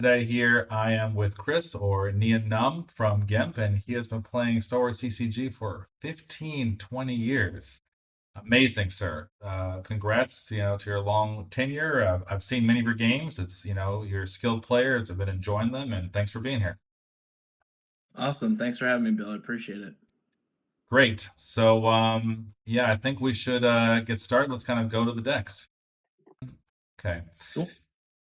Today here I am with Chris or Nien Nunb from GIMP, and he has been playing SWCCG for 15, 20 years. Amazing, sir. Congrats, to your long tenure. I've seen many of your games. You're a skilled player. I've been enjoying them, and thanks for being here. Awesome. Thanks for having me, Bill. I appreciate it. Great. So, yeah, I think we should get started. Let's kind of go to the decks. Okay. Cool.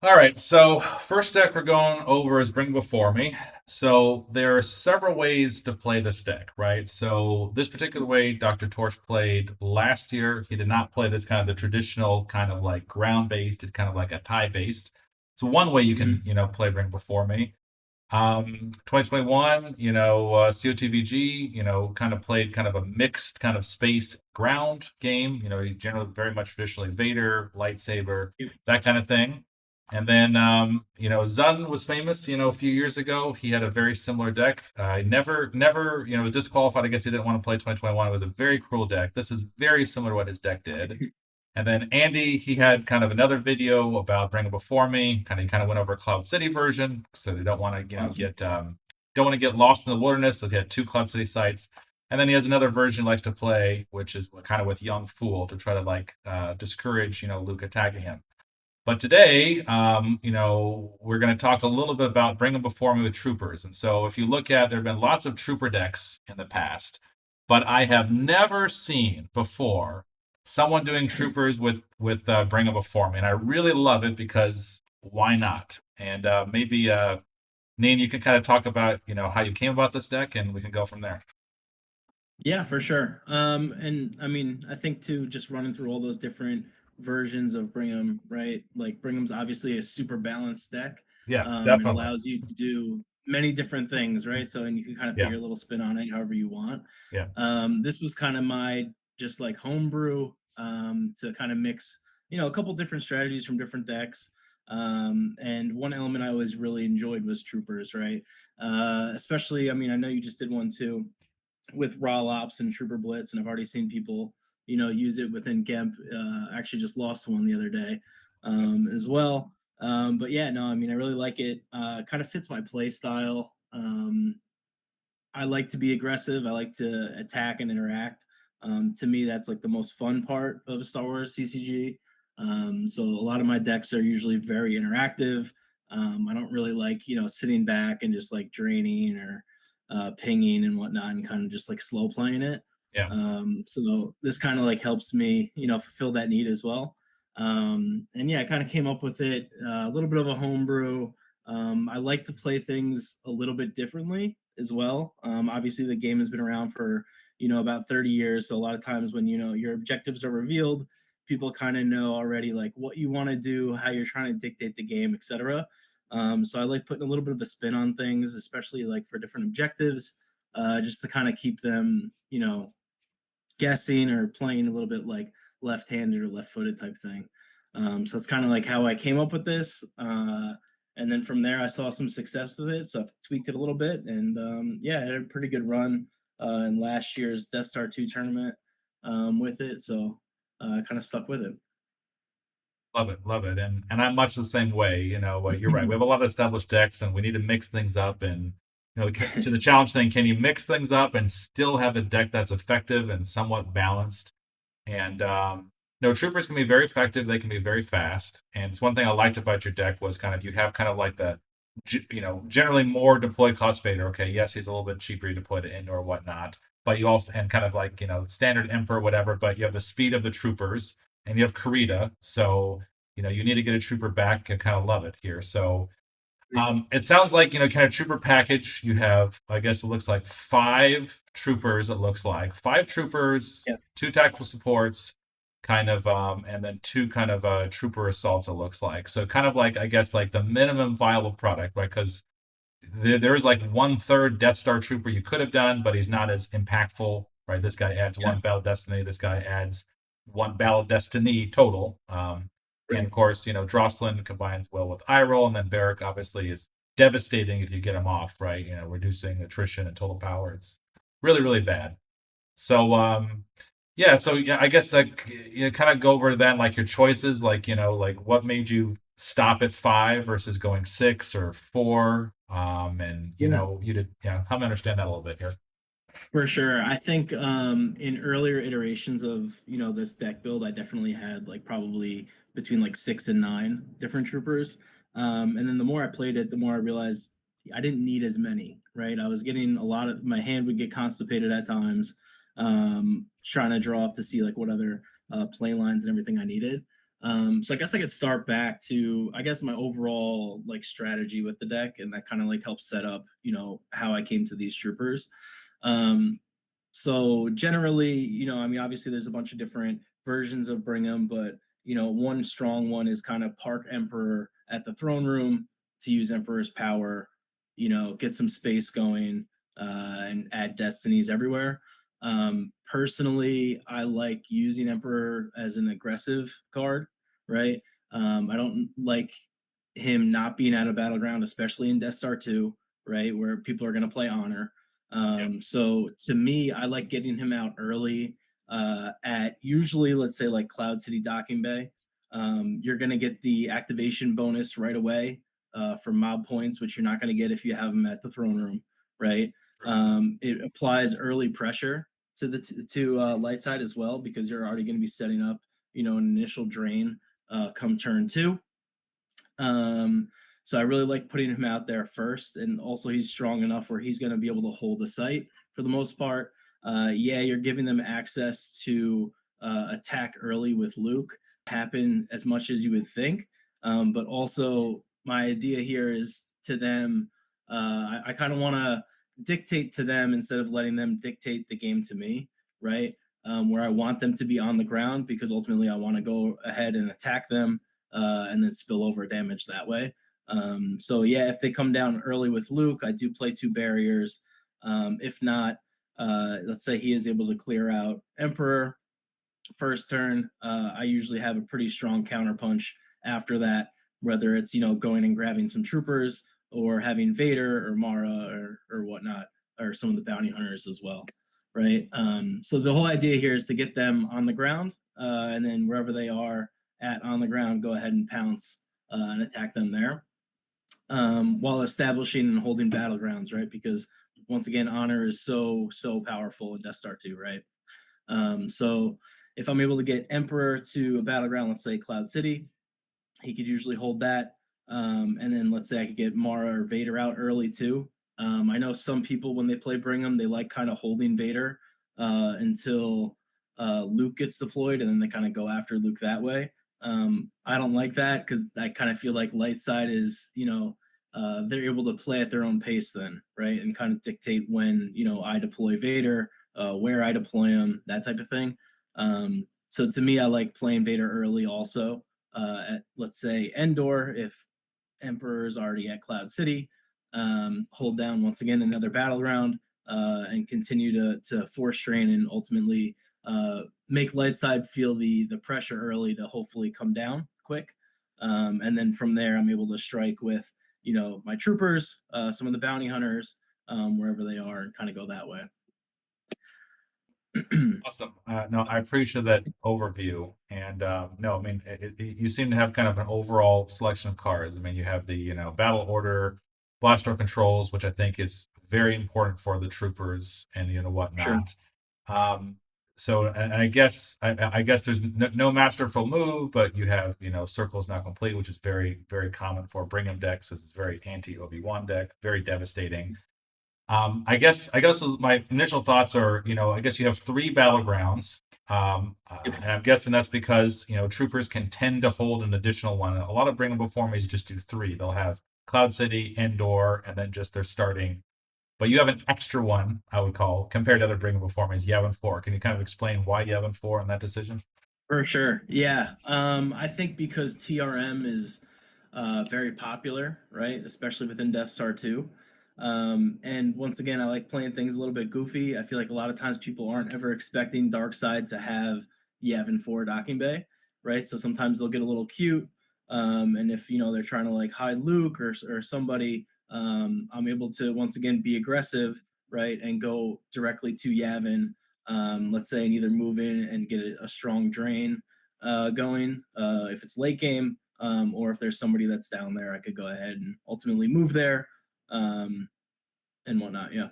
All right, so first deck we're going over is Bring Before Me. So there are several ways to play this deck, right? So this particular way Dr. Torch played last year, he did not play this kind of the traditional kind of like ground-based, it's kind of like a tie-based. So one way you can, Mhm. play Bring Before Me. 2021, COTVG, kind of played kind of a mixed kind of space ground game. He generally very much traditionally Vader, lightsaber, Yep. that kind of thing. And then, Zun was famous, a few years ago. He had a very similar deck. Never, was disqualified. I guess he didn't want to play 2021. It was a very cruel deck. This is very similar to what his deck did. And then Andy, he had kind of another video about Bring It Before Me. He kind of went over a Cloud City version, so they don't want to, Awesome. don't want to get lost in the wilderness. So he had two Cloud City sites, and then he has another version he likes to play, which is kind of with Young Fool to try to like discourage, Luke attacking him. But today, we're going to talk a little bit about Bring Them Before Me with Troopers. And so if you look at, there have been lots of Trooper decks in the past, but I have never seen before someone doing Troopers with Bring Them Before Me. And I really love it because why not? And maybe, Nate, you can kind of talk about, how you came about this deck, and we can go from there. Yeah, for sure. And I mean, I think too, just running through all those different versions of Brigham, right? Like Bringham's obviously a super balanced deck. Yes, It definitely. allows you to do many different things, right? So, and you can kind of put Yeah, your little spin on it however you want. yeah, This was kind of my just like homebrew to kind of mix, a couple different strategies from different decks. And one element I always really enjoyed was Troopers, right? Especially, I mean, I know you just did one too with Raw Ops and Trooper Blitz, and I've already seen people, use it within Gemp. Actually, just lost one the other day as well. But yeah, no, I mean, I really like it. Kind of fits my play style. I like to be aggressive. I like to attack and interact. To me, that's like the most fun part of Star Wars CCG. So a lot of my decks are usually very interactive. I don't really like sitting back and just like draining or pinging and whatnot and kind of just like slow playing it. yeah. So this kind of like helps me fulfill that need as well. And yeah, I kind of came up with it a little bit of a homebrew. I like to play things a little bit differently as well. Obviously, the game has been around for about 30 years, so a lot of times when your objectives are revealed, people kind of know already like what you want to do, how you're trying to dictate the game, etc. So I like putting a little bit of a spin on things, especially like for different objectives, just to kind of keep them guessing or playing a little bit like left-handed or left-footed type thing. So it's kind of like how I came up with this. And then from there, I saw some success with it, so I've tweaked it a little bit, and yeah, I had a pretty good run in last year's Death Star 2 tournament with it, so I kind of stuck with it. Love it, love it, and I'm much the same way. You're right. We have a lot of established decks, and we need to mix things up. And to the challenge thing, can you mix things up and still have a deck that's effective and somewhat balanced? And no, troopers can be very effective. They can be very fast. And it's one thing I liked about your deck was kind of you have kind of like the, generally more deploy cost Vader. Okay, yes, he's a little bit cheaper. You deploy to Endor or whatnot, but you also and kind of like standard Emperor whatever. But you have the speed of the troopers, and you have Karita, so you need to get a trooper back. I kind of love it here. So it sounds like kind of trooper package. You have, I guess it looks like five troopers. It looks like five troopers, Yeah. two tactical supports, kind of, and then two kind of trooper assaults. It looks like so, kind of like I guess like the minimum viable product, right? Because there's like one third Death Star trooper you could have done, but he's not as impactful, right? This guy adds Yeah. one battle destiny. This guy adds one battle destiny total. And Right. of course, Droslin combines well with Iroh, and then Barrack obviously is devastating if you get him off, right? Reducing attrition and total power. It's really, really bad. So, yeah, I guess like kind of go over then like your choices, like like what made you stop at 5 versus going 6 or 4? And, Yeah. you did, yeah, help me understand that a little bit here. For sure. I think in earlier iterations of this deck build, I definitely had like probably between like 6 and 9 different troopers. And then the more I played it, the more I realized I didn't need as many. Right, I was getting a lot of my hand would get constipated at times, trying to draw up to see like what other play lines and everything I needed. So I guess I could start back to I guess my overall like strategy with the deck, and that kind of like helps set up how I came to these troopers. Um, so generally, I mean, obviously there's a bunch of different versions of Brigham, but one strong one is kind of park Emperor at the throne room to use Emperor's power, get some space going, and add destinies everywhere. Personally, I like using Emperor as an aggressive card, right? I don't like him not being out of battleground, especially in Death Star 2, right? Where people are going to play honor. Yep. So to me, I like getting him out early at usually, let's say, like Cloud City Docking Bay. You're going to get the activation bonus right away for mob points, which you're not going to get if you have him at the throne room, right? It applies early pressure to the light side as well because you're already going to be setting up, an initial drain come turn two. Um, so I really like putting him out there first, and also he's strong enough where he's going to be able to hold the site for the most part. Yeah, you're giving them access to attack early with Luke, happen as much as you would think, but also my idea here is to them. I kind of want to dictate to them instead of letting them dictate the game to me, right? Where I want them to be on the ground because ultimately I want to go ahead and attack them and then spill over damage that way. So yeah, if they come down early with Luke, I do play 2 barriers. If not, let's say he is able to clear out Emperor first turn. I usually have a pretty strong counterpunch after that, whether it's going and grabbing some troopers or having Vader or Mara or whatnot, or some of the bounty hunters as well, right? So the whole idea here is to get them on the ground, and then wherever they are at on the ground, go ahead and pounce and attack them there, while establishing and holding battlegrounds, right? Because once again, honor is so powerful in Death Star 2, right? So if I'm able to get Emperor to a battleground, let's say Cloud City, he could usually hold that. And then let's say I could get Mara or Vader out early too. I know some people when they play Brigham, they like kind of holding Vader until Luke gets deployed, and then they kind of go after Luke that way. I don't like that because I kind of feel like light side is, they're able to play at their own pace then, right? And kind of dictate when, I deploy Vader, where I deploy him, that type of thing. So to me, I like playing Vader early also. At let's say Endor, if Emperor is already at Cloud City, hold down once again another battle round, and continue to force strain and ultimately make light side feel the pressure early to hopefully come down quick. And then from there, I'm able to strike with my troopers, some of the bounty hunters, wherever they are, and kind of go that way. Awesome. No, I appreciate that overview. And no, I mean, you seem to have kind of an overall selection of cards. I mean, you have the, battle order, blaster controls, which I think is very important for the troopers and, Sure. whatnot. Um, so, and I guess there's no masterful move, but you have, circles not complete, which is very, very common for Brigham decks. It's very anti Obi-Wan deck, very devastating. I guess my initial thoughts are, I guess you have 3 battlegrounds, Yep. and I'm guessing that's because troopers can tend to hold an additional one. A lot of bring them formies just do 3. They'll have Cloud City, Endor, and then just their starting. But you have an extra one, I would call, compared to other bring them formies. You have in 4. Can you kind of explain why you have in 4 in that decision? For sure. Yeah. I think because TRM is very popular, right? Especially within Death Star 2. And once again, I like playing things a little bit goofy. I feel like a lot of times people aren't ever expecting Dark Side to have Yavin 4 Docking Bay, right? So sometimes they'll get a little cute. And if, they're trying to like hide Luke or somebody, I'm able to once again be aggressive, right? And go directly to Yavin, let's say, and either move in and get a strong drain going if it's late game, or if there's somebody that's down there, I could go ahead and ultimately move there, um, and whatnot. Yeah.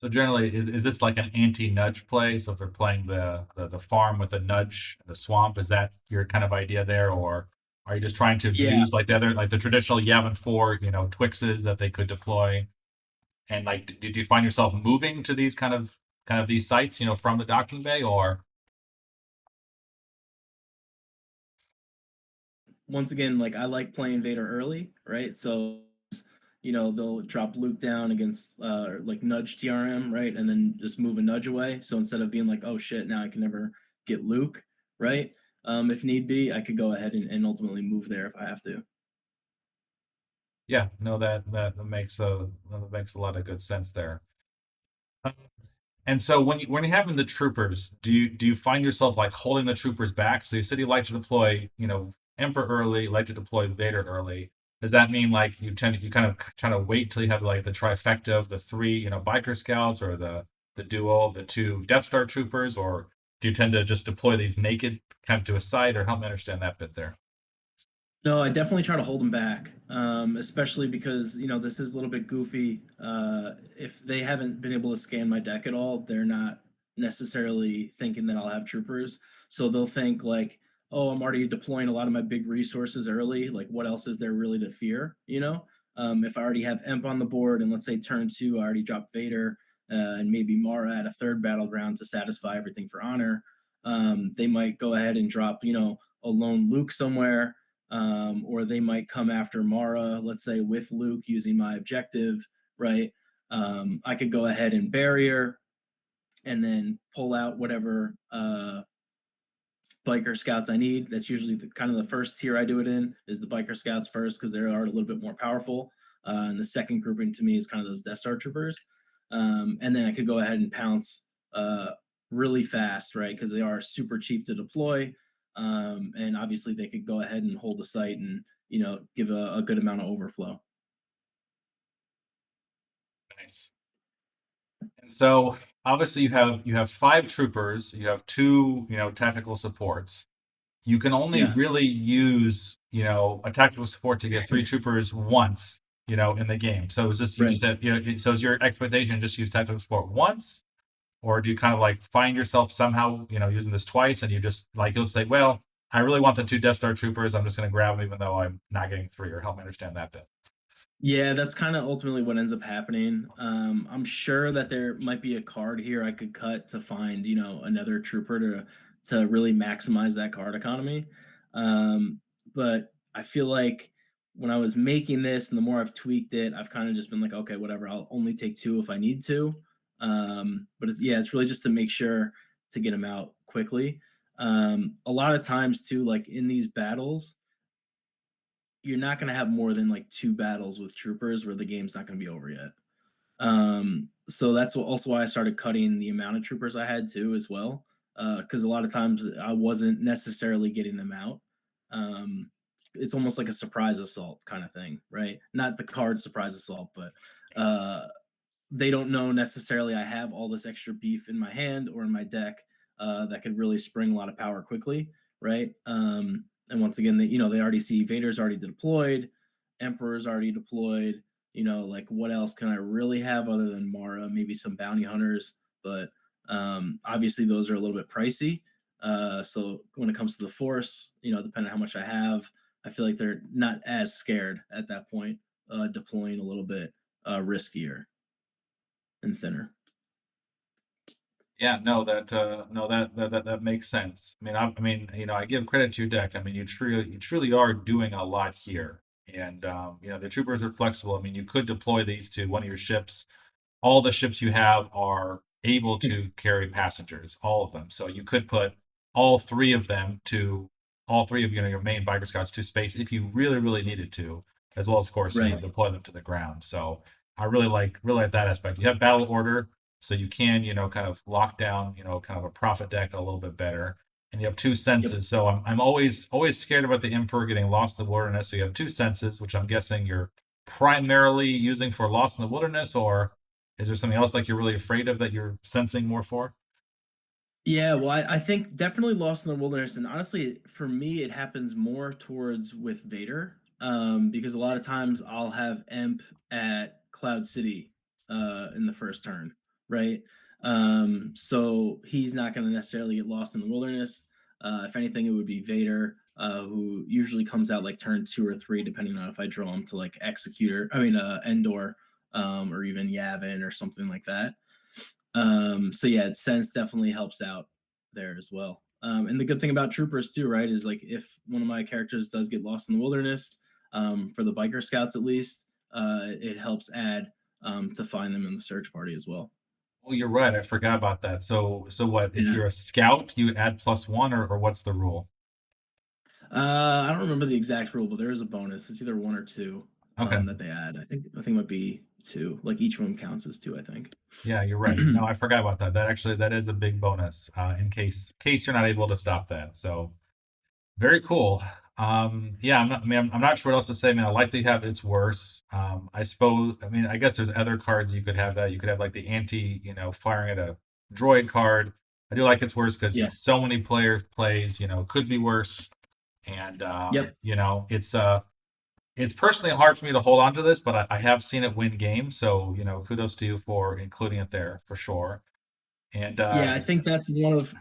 So generally, is this like an anti-nudge play? So if they're playing the farm with a nudge, the swamp, is that your kind of idea there, or are you just trying to Yeah. use like the other, like the traditional Yavin 4, Twixes that they could deploy? And like, did you find yourself moving to these kind of these sites, from the docking bay, or Once again, like I like playing Vader early, right? So they'll drop Luke down against like nudge TRM, right? And then just move a nudge away. So instead of being like, oh shit, now I can never get Luke, right? If need be, I could go ahead and ultimately move there if I have to. yeah, no, that makes a lot of good sense there. And so when you're having the troopers, do you find yourself like holding the troopers back? So you said you like to deploy, Emperor early, like to deploy Vader early. Does that mean like you kind of trying to wait till you have like the trifecta of the three, biker scouts, or the duo of the two Death Star troopers, or do you tend to just deploy these naked kind of to a side, or help me understand that bit there? No, I definitely try to hold them back, especially because this is a little bit goofy. If they haven't been able to scan my deck at all, they're not necessarily thinking that I'll have troopers. So they'll think like, "Oh, I'm already deploying a lot of my big resources early. Like, what else is there really to fear?" If I already have Emp on the board, and let's say turn two, I already dropped Vader and maybe Mara at a third battleground to satisfy everything for honor. They might go ahead and drop, a lone Luke somewhere, or they might come after Mara, let's say with Luke using my objective, right? I could go ahead and barrier and then pull out whatever biker scouts I need. That's usually kind of the first tier I do it in is the biker scouts first because they are a little bit more powerful. And the second grouping to me is kind of those Death Star troopers. And then I could go ahead and pounce really fast, right? Because they are super cheap to deploy. And obviously they could go ahead and hold the site and give a good amount of overflow. Nice. And so obviously you have five troopers, you have two, tactical supports. You can only Yeah, really use, a tactical support to get three troopers once, in the game. So is this you right. just said, so is your expectation just use tactical support once, or do you kind of like find yourself somehow, using this twice, and you just like you'll say, well, I really want the two Death Star troopers. I'm just going to grab them even though I'm not getting three, or help me understand that bit. Yeah, that's kind of ultimately what ends up happening. I'm sure that there might be a card here I could cut to find, another trooper to really maximize that card economy. Um, but I feel like when I was making this, and the more I've tweaked it, I've kind of just been like, okay, whatever. I'll only take two if I need to. But yeah, it's really just to make sure to get them out quickly. A lot of times too, like in these battles you're not going to have more than like two battles with troopers where the game's not going to be over yet. So that's also why I started cutting the amount of troopers I had too, as well, because a lot of times I wasn't necessarily getting them out. Um, it's almost like a surprise assault kind of thing, right? Not the card surprise assault, but uh, they don't know necessarily I have all this extra beef in my hand or in my deck that could really spring a lot of power quickly, right? And once again, they already see Vader's already deployed, Emperor's already deployed. Like what else can I really have other than Mara? Maybe some bounty hunters, but obviously those are a little bit pricey. So when it comes to the Force, depending on how much I have, I feel like they're not as scared at that point, deploying a little bit riskier and thinner. Yeah, no, that makes sense. I mean, I give credit to your deck. I mean, you truly are doing a lot here, and the troopers are flexible. I mean, you could deploy these to one of your ships. All the ships you have are able to carry passengers, all of them. So you could put all three of them to all three of your main biker scouts to space if you really, really needed to, as well as, of course, Right. deploy them to the ground. So I really like that aspect. You have battle order, so you can, kind of lock down, kind of a profit deck a little bit better. And you have two Yep. senses. So I'm always scared about the Emperor getting lost in the wilderness. So you have two senses, which I'm guessing you're primarily using for Lost in the Wilderness, or is there something else like you're really afraid of that you're sensing more for? Yeah, well, I think definitely Lost in the Wilderness, and honestly, for me, it happens more towards with Vader, because a lot of times I'll have Emp at Cloud City, in the first turn, right? So he's not going to necessarily get lost in the wilderness. If anything, it would be Vader, who usually comes out like turn 2 or 3, depending on if I draw him to like Executor, Endor, or even Yavin or something like that. So yeah, sense definitely helps out there as well. And the good thing about troopers too, right, is like if one of my characters does get lost in the wilderness, for the biker scouts at least, it helps add to find them in the search party as well. Oh, you're right. I forgot about that. So what? If Yeah. you're a scout, you add +1, or what's the rule? I don't remember the exact rule, but there is a bonus. It's either 1 or 2 Okay. that they add. I think it might be 2. Like each one counts as 2, I think. Yeah, you're right. No, I forgot about that. That actually that is a big bonus, in case you're not able to stop that. So very cool. Yeah, I mean, I'm not sure what else to say. I mean, I like that you have it's worse. I suppose. I mean, I guess there's other cards you could have that you could have like the anti, firing at a droid card. I do like it's worse because Yeah. so many players plays, could be worse. And Yep. it's personally hard for me to hold on to this, but I have seen it win games. So kudos to you for including it there for sure. And Yeah, I think that's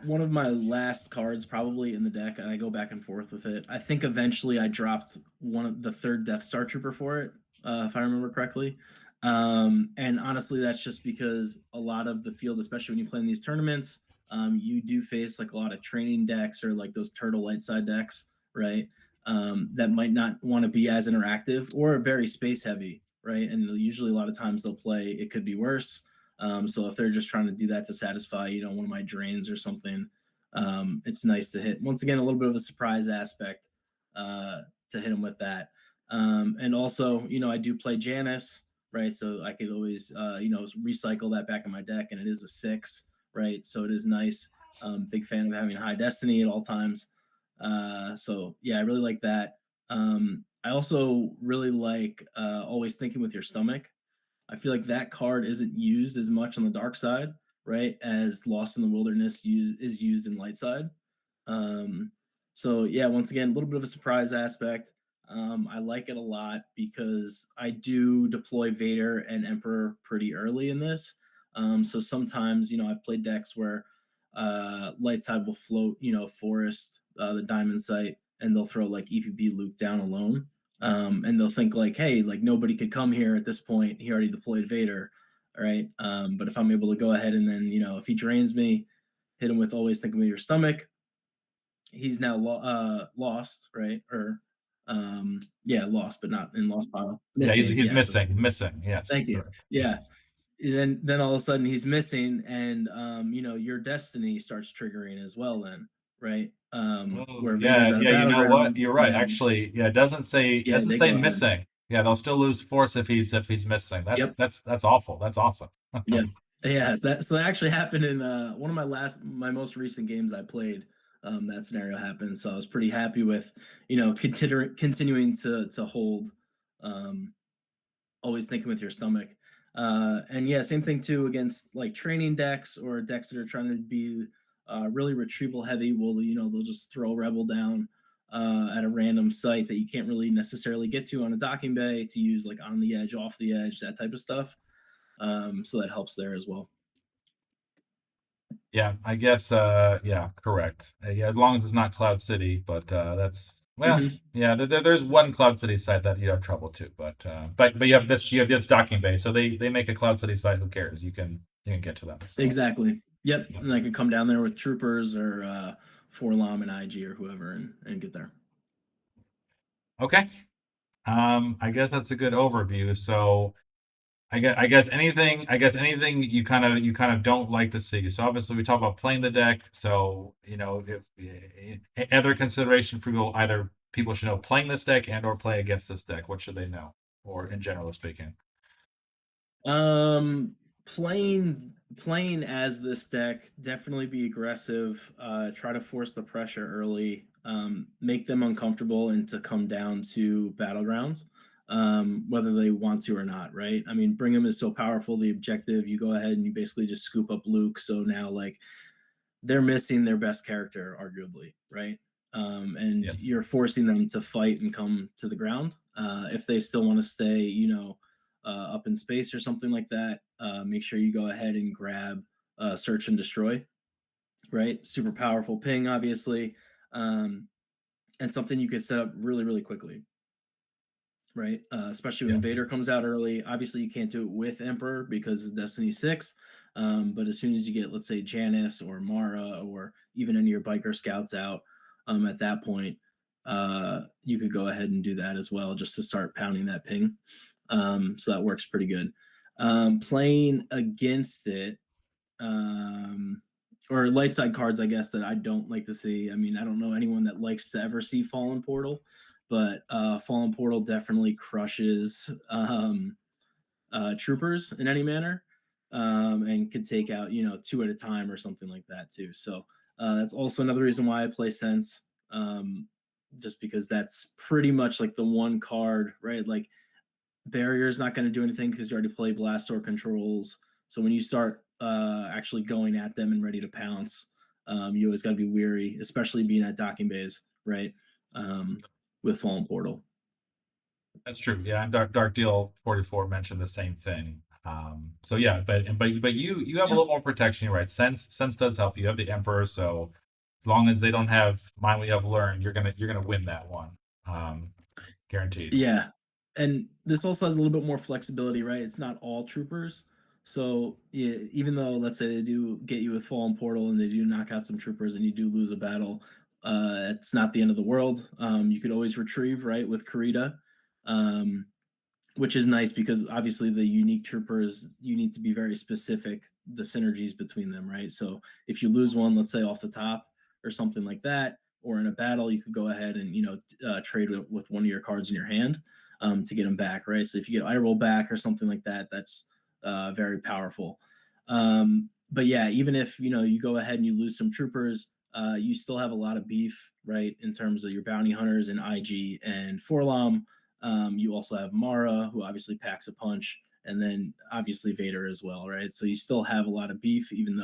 one of my last cards probably in the deck, and I go back and forth with it. I think eventually I dropped one of the third Death Star Trooper for it, if I remember correctly. And honestly, that's just because a lot of the field, especially when you play in these tournaments, you do face like a lot of training decks or like those turtle light side decks, right? That might not want to be as interactive or very space heavy, right? And usually a lot of times they'll play it could be worse. So if they're just trying to do that to satisfy, one of my drains or something, it's nice to hit. Once again, a little bit of a surprise aspect to hit them with that. And also, I do play Janice, right? So I could always, recycle that back in my deck, and it is a 6, right? So it is nice. Big fan of having high destiny at all times. So yeah, I really like that. I also really like always thinking with your stomach. I feel like that card isn't used as much on the dark side, right? As Lost in the Wilderness is used in light side. Um, so yeah, once again, a little bit of a surprise aspect. I like it a lot because I do deploy Vader and Emperor pretty early in this. So sometimes, I've played decks where light side will float, Forest, the Diamond Sight, and they'll throw like EPB Luke down alone. And they'll think like, hey, like nobody could come here at this point. He already deployed Vader, right? But if I'm able to go ahead and then, if he drains me, hit him with always thinking with your stomach, he's now lost, right? Or yeah, lost, but not in lost pile. yeah, he's Missing, he's yes, of missing, course. missing. Yes, Thank you. correct. Yeah. Yes. Then all of a sudden he's missing, and your destiny starts triggering as well. Then right, Oh, where Vader's yeah, out of yeah. You know what? battleground, You're right. Actually, yeah. It yeah, doesn't they say go ahead. missing. Yeah, they'll still lose force if he's missing. That's Yep. that's that's awful. That's awesome. Yeah. Yeah, that actually happened in one of my most recent games I played. That scenario happened, so I was pretty happy with continuing to hold. Um, Always thinking with your stomach. And yeah, same thing too against like training decks or decks that are trying to be really retrieval heavy. Will they'll just throw Rebel down at a random site that you can't really necessarily get to on a docking bay to use like on the edge, off the edge, that type of stuff. So that helps there as well. Yeah, I guess. Yeah, correct. Yeah, as long as it's not Cloud City, but that's well. Hmm. Yeah, there's one Cloud City site that you have trouble to, but you have this docking bay, so they make a Cloud City site. Who cares? You can get to them. So Exactly. Yep. yeah. And I could come down there with troopers or Forlom and IG or whoever and get there. Okay. I guess that's a good overview. So I guess anything you kind of don't like to see. So obviously we talk about playing the deck. So if other consideration for people, either people should know playing this deck and or play against this deck. What should they know, or in general speaking? Um, playing as this deck, definitely be aggressive. Try to force the pressure early. Make them uncomfortable and to come down to battlegrounds, whether they want to or not. Right? I mean, Brigham is so powerful. The objective, you go ahead and you basically just scoop up Luke. So now, like, they're missing their best character, arguably, right? And Yes. you're forcing them to fight and come to the ground. If they still want to stay, up in space or something like that, make sure you go ahead and grab search and destroy, right? Super powerful ping, obviously, um, and something you could set up really, really quickly, right? Especially Yeah. when Vader comes out early. Obviously, you can't do it with Emperor because it's Destiny 6. But as soon as you get, let's say, Janice or Mara or even any of your biker scouts out, at that point, you could go ahead and do that as well just to start pounding that ping. So that works pretty good. Playing against it, um, or light side cards, I guess, that I don't like to see. I mean, I don't know anyone that likes to ever see Fallen Portal, but Fallen Portal definitely crushes troopers in any manner, and could take out, two at a time or something like that too. So that's also another reason why I play Sense, just because that's pretty much like the one card, right? Like barrier is not going to do anything because you already play blast door controls. So when you start actually going at them and ready to pounce, you always got to be weary, especially being at docking bays, right? Um, with Fallen Portal. That's true. Yeah, and Dark Deal 44 mentioned the same thing. So yeah, but you have a Yeah. little more protection, you're right? Sense does help. You have the Emperor, so as long as they don't have Mind We Have Learned, you're gonna win that one. Um, Guaranteed. Yeah. And this also has a little bit more flexibility, right? It's not all troopers. So yeah, even though let's say they do get you with Fallen Portal and they do knock out some troopers and you do lose a battle, it's not the end of the world. You could always retrieve, right, with Karita. Um, which is nice because obviously the unique troopers, you need to be very specific the synergies between them, right? So if you lose one, let's say off the top or something like that, or in a battle, you could go ahead and trade with one of your cards in your hand, to get them back, right? So if you get eye roll back or something like that, that's very powerful. But yeah, even if you go ahead and you lose some troopers, you still have a lot of beef, right, in terms of your bounty hunters and IG and Forlom. You also have Mara, who obviously packs a punch, and then obviously Vader as well, right? So you still have a lot of beef, even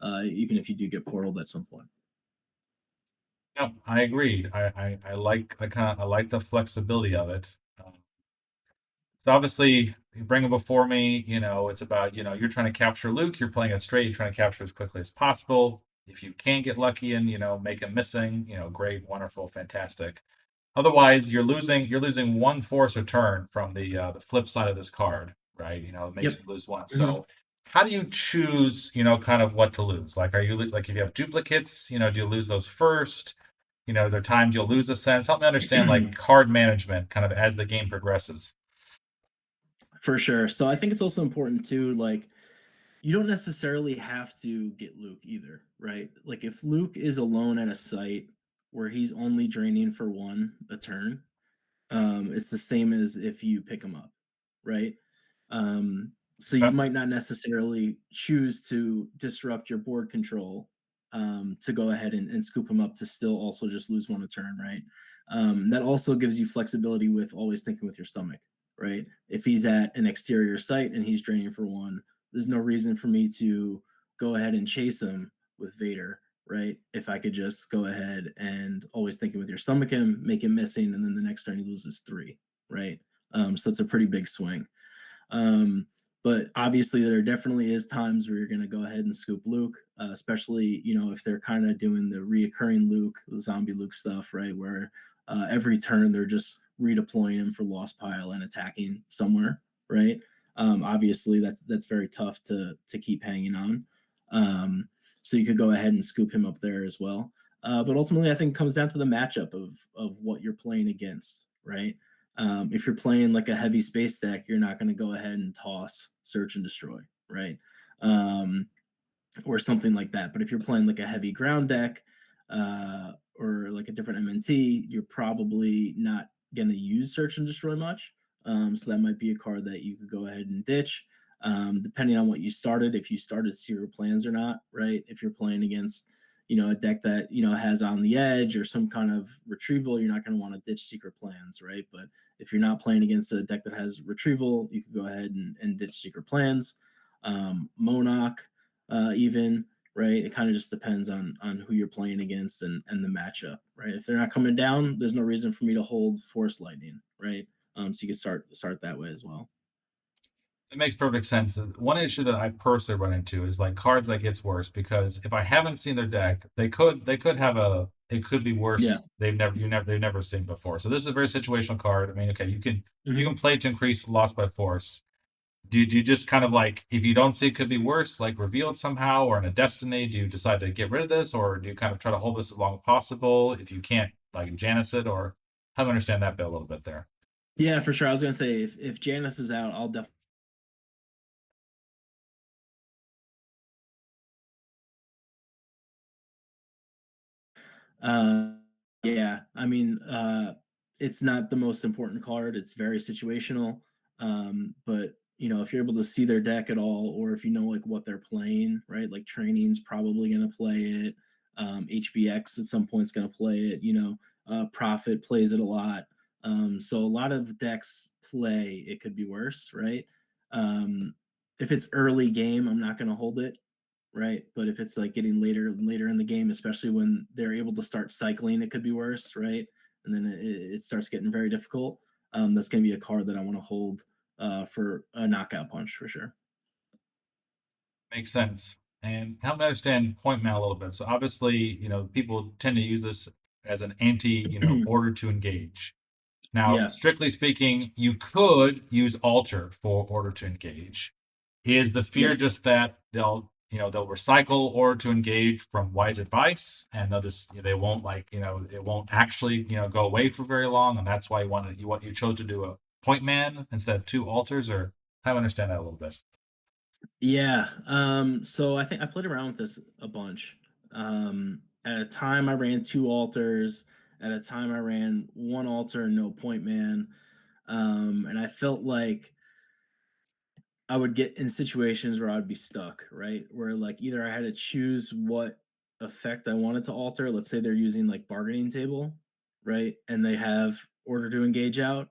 if you do get portaled at some point. Yep, I agreed. I like the flexibility of it. So obviously, you bring him before me. It's about you're trying to capture Luke. You're playing it straight. You're trying to capture as quickly as possible. If you can get lucky and make him missing, great, wonderful, fantastic. Otherwise, you're losing one force a turn from the flip side of this card, right? It makes Yep. you lose one. Mhm. So how do you choose, kind of what to lose? Like, are you like if you have duplicates, do you lose those first? There are times you'll lose a sense. Help me understand like card management kind of as the game progresses. For sure. So I think it's also important too, like you don't necessarily have to get Luke either, right? Like if Luke is alone at a site where he's only draining for one a turn, it's the same as if you pick him up, right? So you Okay. might not necessarily choose to disrupt your board control, to go ahead and scoop him up to still also just lose one a turn, right? That also gives you flexibility with always thinking with your stomach, right? If he's at an exterior site and he's draining for one, there's no reason for me to go ahead and chase him with Vader, right? If I could just go ahead and always thinking with your stomach him, make him missing, and then the next turn he loses three, right? So it's a pretty big swing. Um, but obviously, there definitely is times where you're going to go ahead and scoop Luke, especially if they're kind of doing the reoccurring Luke, zombie Luke stuff, right? Where every turn they're just redeploying him for lost pile and attacking somewhere, right? Obviously, that's very tough to keep hanging on. So you could go ahead and scoop him up there as well. But ultimately, I think it comes down to the matchup of what you're playing against, right? If you're playing like a heavy space deck, you're not going to go ahead and toss search and destroy, right? Um, or something like that. But if you're playing like a heavy ground deck, or like a different MNT, you're probably not going to use search and destroy much. So that might be a card that you could go ahead and ditch, depending on what you started. If you started Serial Plans or not, right? If you're playing against a deck that has On the Edge or some kind of retrieval, you're not going to want to ditch Secret Plans, right? But if you're not playing against a deck that has retrieval, you could go ahead and ditch Secret Plans. Monarch, even. right? It kind of just depends on who you're playing against and the matchup, right? If they're not coming down, there's no reason for me to hold Force Lightning, right? So you can start that way as well. It makes perfect sense. One issue that I personally run into is like cards that gets worse because if I haven't seen their deck, they could have a it could be Yeah. worse. They've never seen before. So this is a very situational card. I mean, okay, you can Hmm. play to increase loss by force. Do you just kind of like if you don't see it could be worse, like reveal it somehow or in a destiny? Do you decide to get rid of this, or do you kind of try to hold this as long as possible if you can't like Janice it, or how do I understand that bit a little bit there? Yeah, for sure. I was gonna say if Janice is out, I'll definitely. Uh, yeah, I mean, it's not the most important card. It's very situational. But if you're able to see their deck at all, or if you know like what they're playing, right? Like training's probably gonna play it. HBX at some point's gonna play it. Profit plays it a lot. So a lot of decks play. It could be worse, right? Um, if it's early game, I'm not gonna hold it, right? But if it's like getting later and later in the game, especially when they're able to start cycling, it could be worse, right? And then it starts getting very difficult. That's going to be a card that I want to hold for a knockout punch for sure. Makes sense. And help me understand point man a little bit. So obviously, people tend to use this as an anti, order to engage. Now, Yeah, strictly speaking, you could use alter for order to engage. Is the fear yeah, just that they'll recycle order to engage from wise advice and they'll just they won't like, it won't actually, go away for very long, and that's why you chose to do a point man instead of two alters, or how do I understand that a little bit? yeah. So I think I played around with this a bunch. At a time, I ran two alters. At a time, I ran one altar and no point man. And I felt like I would get in situations where I would be stuck, right? Where like either I had to choose what effect I wanted to alter. Let's say they're using like bargaining table, right? And they have order to engage out.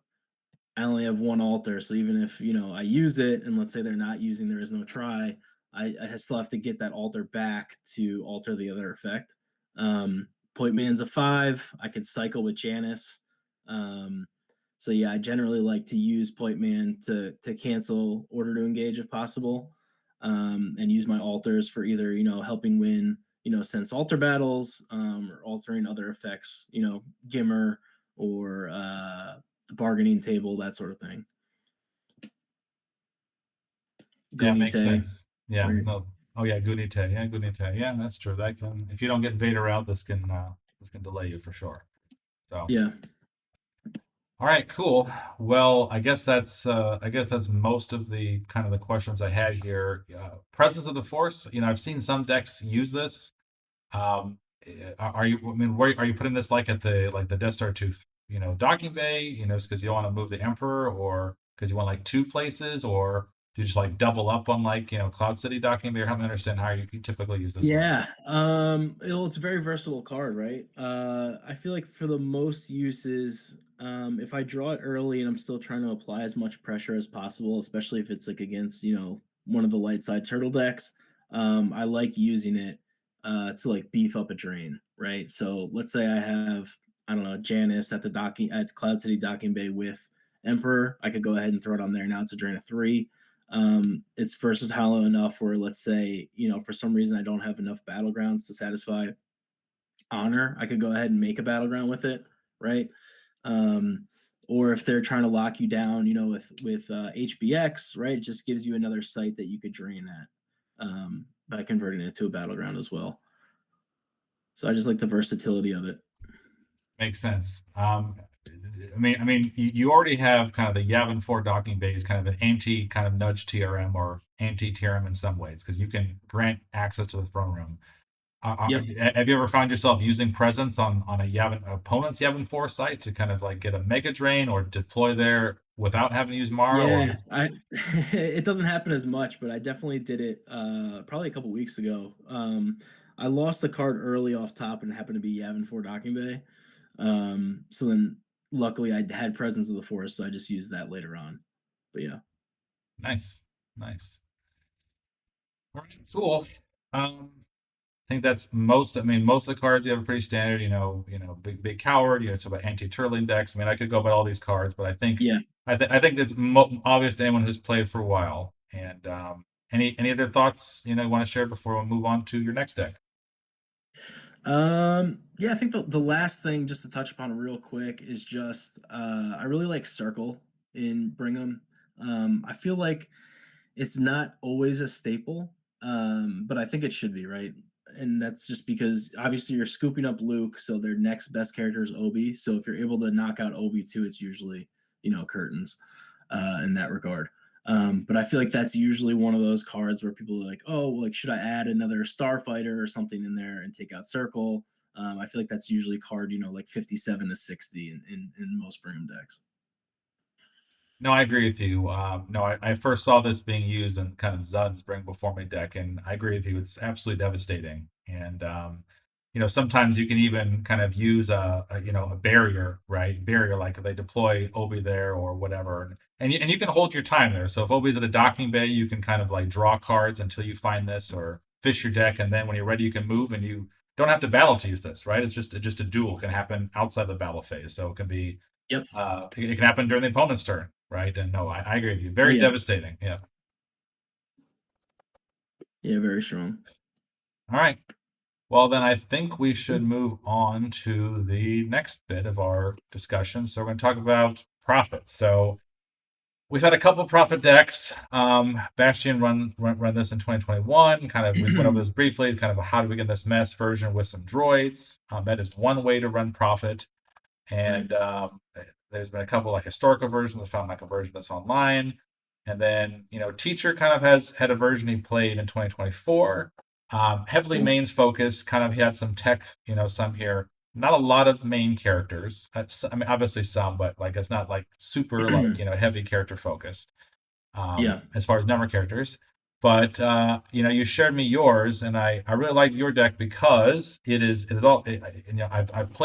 I only have one alter, so even if I use it, and let's say they're not using, there is no try. I still have to get that alter back to alter the other effect. Point man's a 5. I could cycle with Janice. Um, so yeah, I generally like to use point man to cancel order to engage if possible, and use my alters for either helping win sense alter battles, or altering other effects, Gimmer or bargaining table, that sort of thing. Yeah, makes Gunite, sense. Yeah, right? no. Oh yeah, Gunite. Yeah, Gunite. Yeah, that's true. That can if you don't get Vader out, this can delay you for sure. So Yeah. all right, cool. Well, I guess that's most of the kind of the questions I had here. Presence of the Force. I've seen some decks use this. Are you? I mean, where are you putting this? Like at the Death Star tooth, docking bay. Because you don't want to move the Emperor, or because you want like two places, or do you just like double up on like Cloud City docking bay? Or help me understand how you typically use this one. Yeah. It's a very versatile card, right? I feel like for the most uses, if I draw it early and I'm still trying to apply as much pressure as possible, especially if it's like against, one of the light side turtle decks, I like using it to like beef up a drain, right? So let's say I have, I don't know, Janice at Cloud City docking bay with Emperor. I could go ahead and throw it on there. Now it's a drain of 3. It's versatile enough where, let's say, for some reason I don't have enough battlegrounds to satisfy honor, I could go ahead and make a battleground with it, right? Um, or if they're trying to lock you down, with HBX, right? It just gives you another site that you could drain at, by converting it to a battleground as well. So I just like the versatility of it. Makes sense. I mean, you already have kind of the Yavin 4 docking bay is kind of an anti kind of nudge TRM or anti TRM in some ways because you can grant access to the throne room. Yep. Have you ever found yourself using presence on a Yavin opponent's Yavin 4 site to kind of like get a mega drain or deploy there without having to use Mara or Yeah, just I it doesn't happen as much, but I definitely did it probably a couple weeks ago. I lost the card early off top and it happened to be Yavin 4 Docking Bay. So then luckily I had Presence of the Forest, so I just used that later on. But yeah. nice, nice. All right, cool. Um, think that's most. I mean, most of the cards you have are pretty standard. Big coward. It's about anti-turtling decks. I mean, I could go about all these cards, but Yeah. I think it's obvious to anyone who's played for a while. And any other thoughts you want to share before we move on to your next deck? Yeah, I think the last thing just to touch upon real quick is just I really like Circle in Brigham. I feel like it's not always a staple, but I think it should be, right? And that's just because obviously you're scooping up Luke, so their next best character is Obi. So if you're able to knock out Obi too, it's usually, curtains in that regard. But I feel like that's usually one of those cards where people are like, oh, like should I add another Starfighter or something in there and take out Circle? I feel like that's usually card, like 57 to 60 in most Brim decks. No, I agree with you. No, I first saw this being used in kind of Zud's Bring Before Me deck, and I agree with you. It's absolutely devastating. And sometimes you can even kind of use a barrier, right? Barrier, like if they deploy Obi there or whatever, and you can hold your time there. So if Obi's at a docking bay, you can kind of like draw cards until you find this or fish your deck, and then when you're ready, you can move, and you don't have to battle to use this, right? It's just a duel can happen outside the battle phase, so it can be Yep. it can happen during the opponent's turn, right? And no, I agree with you. Oh Very yeah. devastating. Yeah. Yeah, very strong. All right. Well, then I think we should move on to the next bit of our discussion. So we're going to talk about profits. So we've had a couple profit decks. Bastion run this in 2021. Kind of we went over this briefly. Kind of how do we get this mess version with some droids. That is one way to run profit. Right. And there's been a couple like historical versions. I found like a version that's online, and then Teacher kind of has had a version he played in 2024. Heavily Cool. mains focused. Kind of he had some tech, some here. Not a lot of main characters. I mean, obviously some, but like it's not like super like heavy character focused Yeah. as far as number of characters. But you shared me yours, and I really like your deck because it is all I've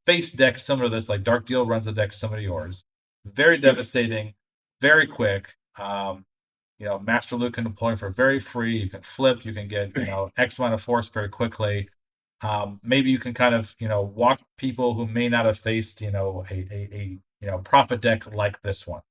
faced decks similar to this. Like Dark Deal runs a deck similar to yours, very Yep. devastating, very quick. Master Luke can deploy for very free. You can flip. You can get Right. X amount of force very quickly. Maybe you can kind of walk people who may not have faced a profit deck like this one.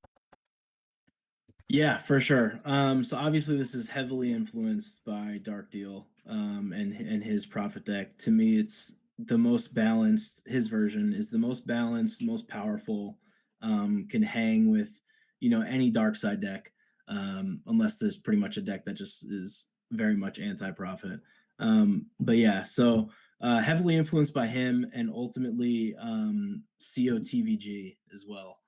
Yeah, for sure. So obviously this is heavily influenced by Dark Deal and his profit deck. To me, it's the most balanced. His version is the most balanced, most powerful. Can hang with any dark side deck, unless there's pretty much a deck that just is very much anti-profit. But yeah, so heavily influenced by him and ultimately COTVG as well.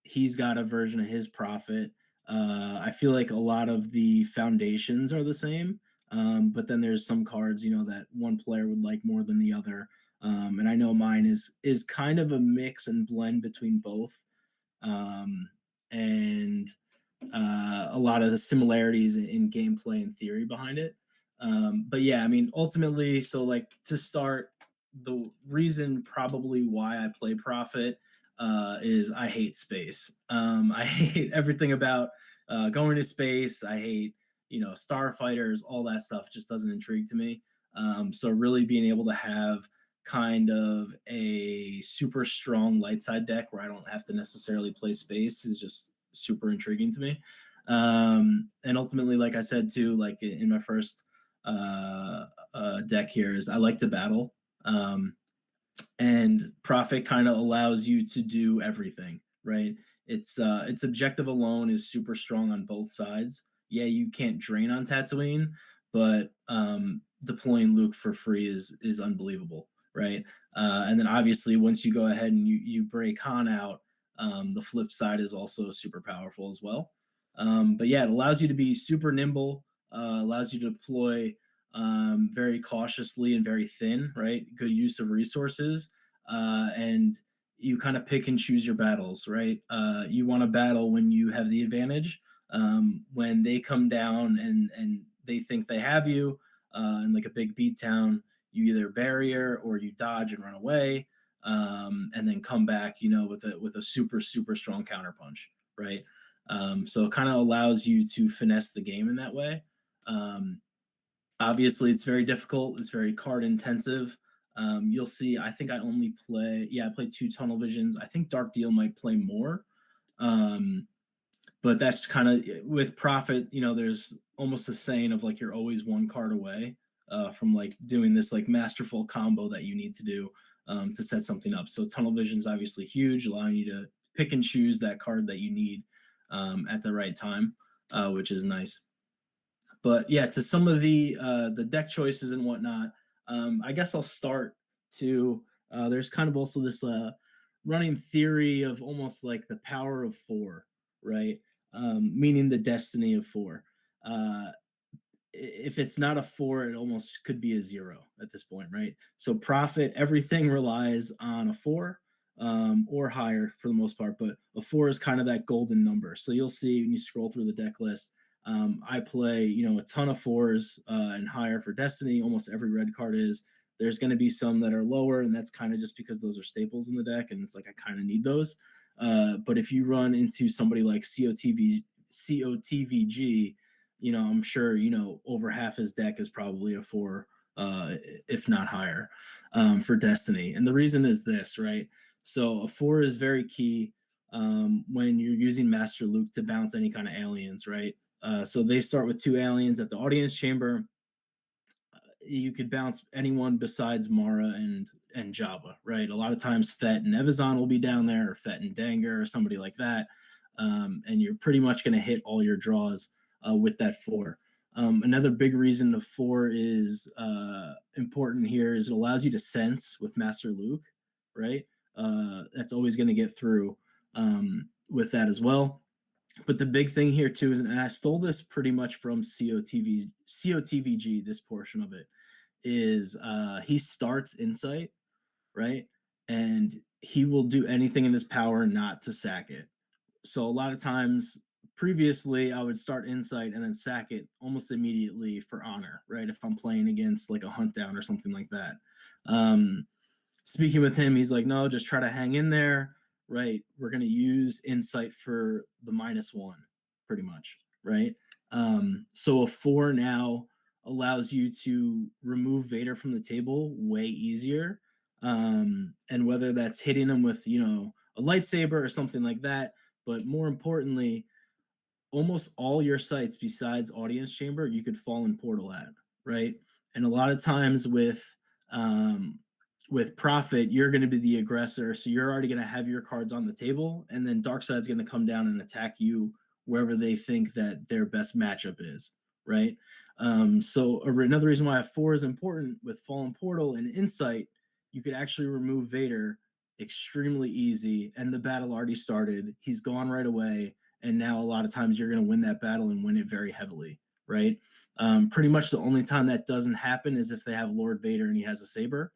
He's got a version of his profit. I feel like a lot of the foundations are the same, but then there's some cards, that one player would like more than the other. And I know mine is kind of a mix and blend between both, and a lot of the similarities in gameplay and theory behind it. But yeah, I mean, ultimately, so like to start, the reason probably why I play Profit is I hate space. I hate everything about going to space. I hate, starfighters, all that stuff just doesn't intrigue to me. So really being able to have kind of a super strong light side deck where I don't have to necessarily play space is just super intriguing to me. And ultimately, like I said too, like in my first deck here, is I like to battle. And profit kind of allows you to do everything, right? Its objective alone is super strong on both sides. Yeah, you can't drain on Tatooine, but deploying Luke for free is unbelievable, right? And then obviously once you go ahead and you break Han out, the flip side is also super powerful as well. But yeah, it allows you to be super nimble, allows you to deploy very cautiously and very thin, right? Good use of resources. And you kind of pick and choose your battles, right? You want to battle when you have the advantage. When they come down and they think they have you in like a big beat town, you either barrier or you dodge and run away, and then come back, with a super strong counterpunch, right? So it kind of allows you to finesse the game in that way. Um, Obviously, it's very difficult. It's very card intensive. You'll see. I think I only play. Yeah, I play two tunnel visions. I think Dark Deal might play more. Um, but that's kind of with profit. There's almost a saying of like you're always one card away from like doing this like masterful combo that you need to do to set something up. So tunnel vision is obviously huge, allowing you to pick and choose that card that you need at the right time, which is nice. But yeah, to some of the deck choices and whatnot, I guess I'll start to. There's kind of also this running theory of almost like the power of four, right? Meaning the destiny of four. If it's not a four, it almost could be a zero at this point, right? So profit, everything relies on a four or higher for the most part, but a four is kind of that golden number. So you'll see when you scroll through the deck list, I play, a ton of fours and higher for Destiny. Almost every red card is. There's going to be some that are lower, and that's kind of just because those are staples in the deck, and it's like I kind of need those. But if you run into somebody like COTVG, I'm sure, over half his deck is probably a four, if not higher, for Destiny. And the reason is this, right? So a four is very key when you're using Master Luke to bounce any kind of aliens, right? So they start with two aliens at the audience chamber. You could bounce anyone besides Mara and Jabba, right? A lot of times Fett and Evazan will be down there, or Fett and Danger, or somebody like that, and you're pretty much going to hit all your draws with that four. Another big reason the four is important here is it allows you to sense with Master Luke, right? That's always going to get through with that as well. But the big thing here too is, and I stole this pretty much from COTVG, this portion of it, is he starts Insight, right? And he will do anything in his power not to sack it. So a lot of times previously I would start Insight and then sack it almost immediately for honor, right? If I'm playing against like a hunt down or something like that. Speaking with him, he's like, no, just try to hang in there, right? We're going to use Insight for the -1, pretty much, right? So a four now allows you to remove Vader from the table way easier. And whether that's hitting him with, a lightsaber or something like that, but more importantly, almost all your sites besides audience chamber you could fall in portal at, right? And a lot of times with profit, you're going to be the aggressor, so you're already going to have your cards on the table, and then Darkseid's going to come down and attack you wherever they think that their best matchup is, right? So another reason why a four is important with Fallen Portal and Insight, you could actually remove Vader extremely easy, and the battle already started. He's gone right away, and now a lot of times you're going to win that battle and win it very heavily, right? Pretty much the only time that doesn't happen is if they have Lord Vader and he has a saber.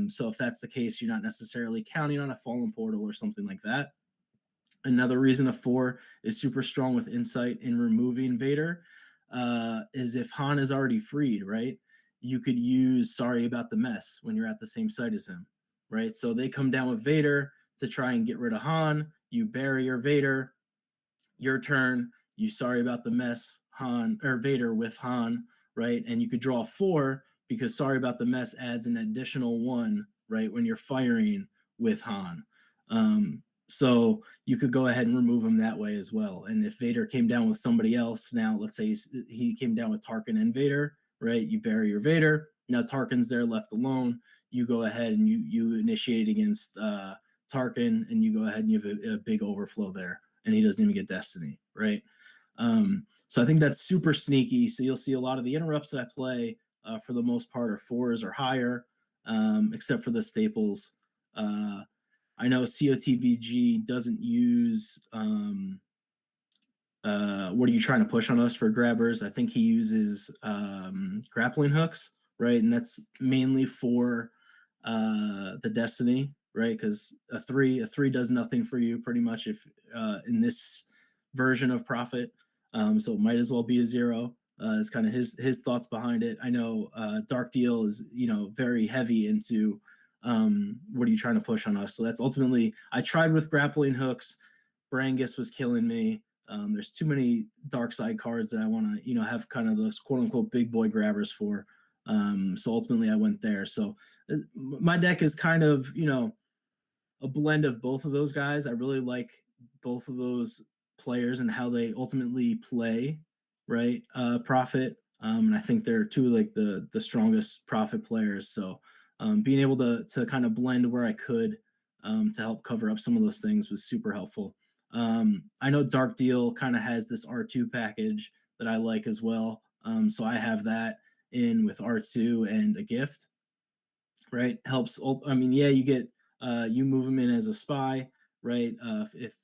So if that's the case, you're not necessarily counting on a Fallen Portal or something like that. Another reason a four is super strong with Insight in removing Vader is if Han is already freed, right? You could use Sorry About the Mess when you're at the same site as him, right? So they come down with Vader to try and get rid of Han. You bury your Vader. Your turn. You Sorry About the Mess, Han or Vader with Han, right? And you could draw four because Sorry About the Mess adds an additional one, right, when you're firing with Han. So you could go ahead and remove him that way as well. And if Vader came down with somebody else, now let's say he came down with Tarkin and Vader, right? You bury your Vader. Now Tarkin's there left alone. You go ahead and you initiate against Tarkin, and you go ahead and you have a big overflow there, and he doesn't even get Destiny, right? So I think that's super sneaky. So you'll see a lot of the interrupts that I play for the most part are fours or higher, except for the staples. I know COTVG doesn't use what are you trying to push on us for grabbers? I think he uses grappling hooks, right? And that's mainly for the Destiny, right? Because a three does nothing for you pretty much if in this version of Profit. So it might as well be a zero. Is kind of his thoughts behind it. I know Dark Deal is very heavy into what are you trying to push on us? So that's ultimately I tried with grappling hooks. Brangus was killing me. There's too many dark side cards that I want to, have kind of those quote unquote big boy grabbers for. So ultimately, I went there. So my deck is kind of, a blend of both of those guys. I really like both of those players and how they ultimately play, right? Profit. And I think they're two like the strongest profit players. So being able to kind of blend where I could to help cover up some of those things was super helpful. I know Dark Deal kind of has this R2 package that I like as well. So I have that in with R2 and a gift, right? Helps. I mean, yeah, you get you move them in as a spy, right? If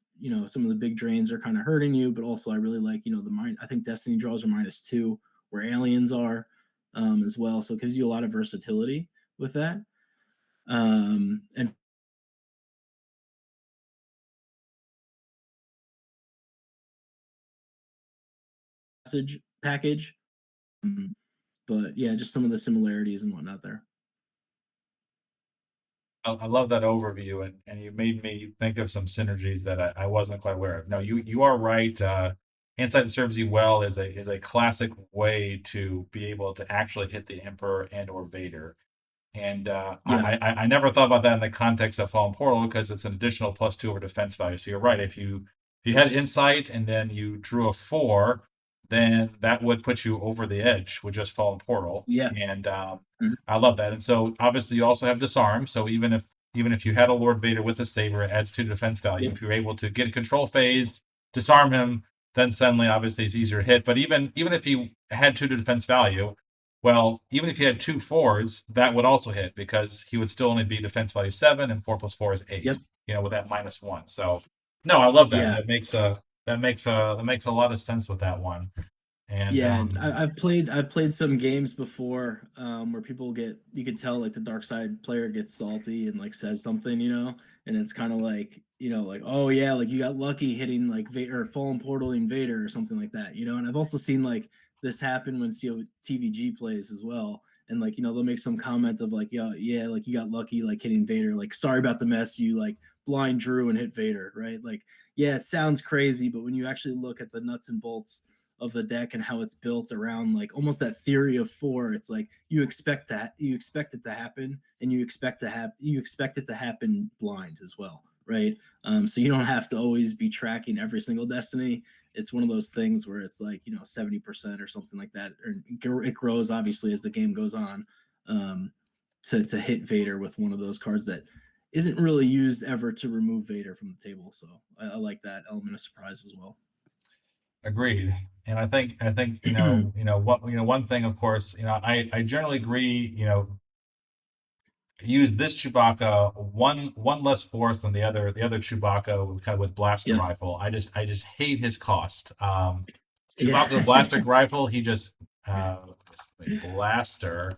some of the big drains are kind of hurting you, but also I really like the mind. I think Destiny draws are -2, where aliens are as well, so it gives you a lot of versatility with that. And passage package, Mhm. But yeah, just some of the similarities and whatnot there. I love that overview, and you made me think of some synergies that I wasn't quite aware of. No, you are right. Insight that serves you well is a classic way to be able to actually hit the Emperor and or Vader. And Yeah. I never thought about that in the context of Fallen Portal because it's an additional +2 over defense value. So you're right. If you had insight and then you drew a 4, then that would put you over the edge with just Fallen Portal. Yeah. And Mhm. I love that. And so obviously you also have disarm. So even if you had a Lord Vader with a saber, it adds 2 defense value. Yep. If you're able to get a control phase, disarm him, then suddenly obviously it's easier to hit. But even if he had 2 to defense value, well, even if he had 2 4s, that would also hit because he would still only be defense value 7 and 4 + 4 is Yep. 8, with that -1. So no, I love that. Yeah. That makes a lot of sense with that one. And Yeah, and I've played some games before where people get you could tell like the dark side player gets salty and like says something, and it's kind of like like oh yeah, like you got lucky hitting like Vader or fallen portal invader or something like that, and I've also seen like this happen when TVG plays as well, and like they'll make some comments of like yeah like you got lucky like hitting Vader, like sorry about the mess, you like blind drew and hit Vader, right? Like yeah, it sounds crazy, but when you actually look at the nuts and bolts of the deck and how it's built around like almost that theory of four. It's like you expect it to happen, and you expect it to happen blind as well, right? So you don't have to always be tracking every single destiny. It's one of those things where it's like 70% or something like that, or it grows obviously as the game goes on. To hit Vader with one of those cards that isn't really used ever to remove Vader from the table. So I like that element of surprise as well. agreed. And I think one thing, of course, I generally agree. Use this Chewbacca one less force than the other Chewbacca kind of with blaster Yeah. rifle. I just hate his cost. Yeah. Chewbacca with blaster rifle, he just uh, wait, blaster.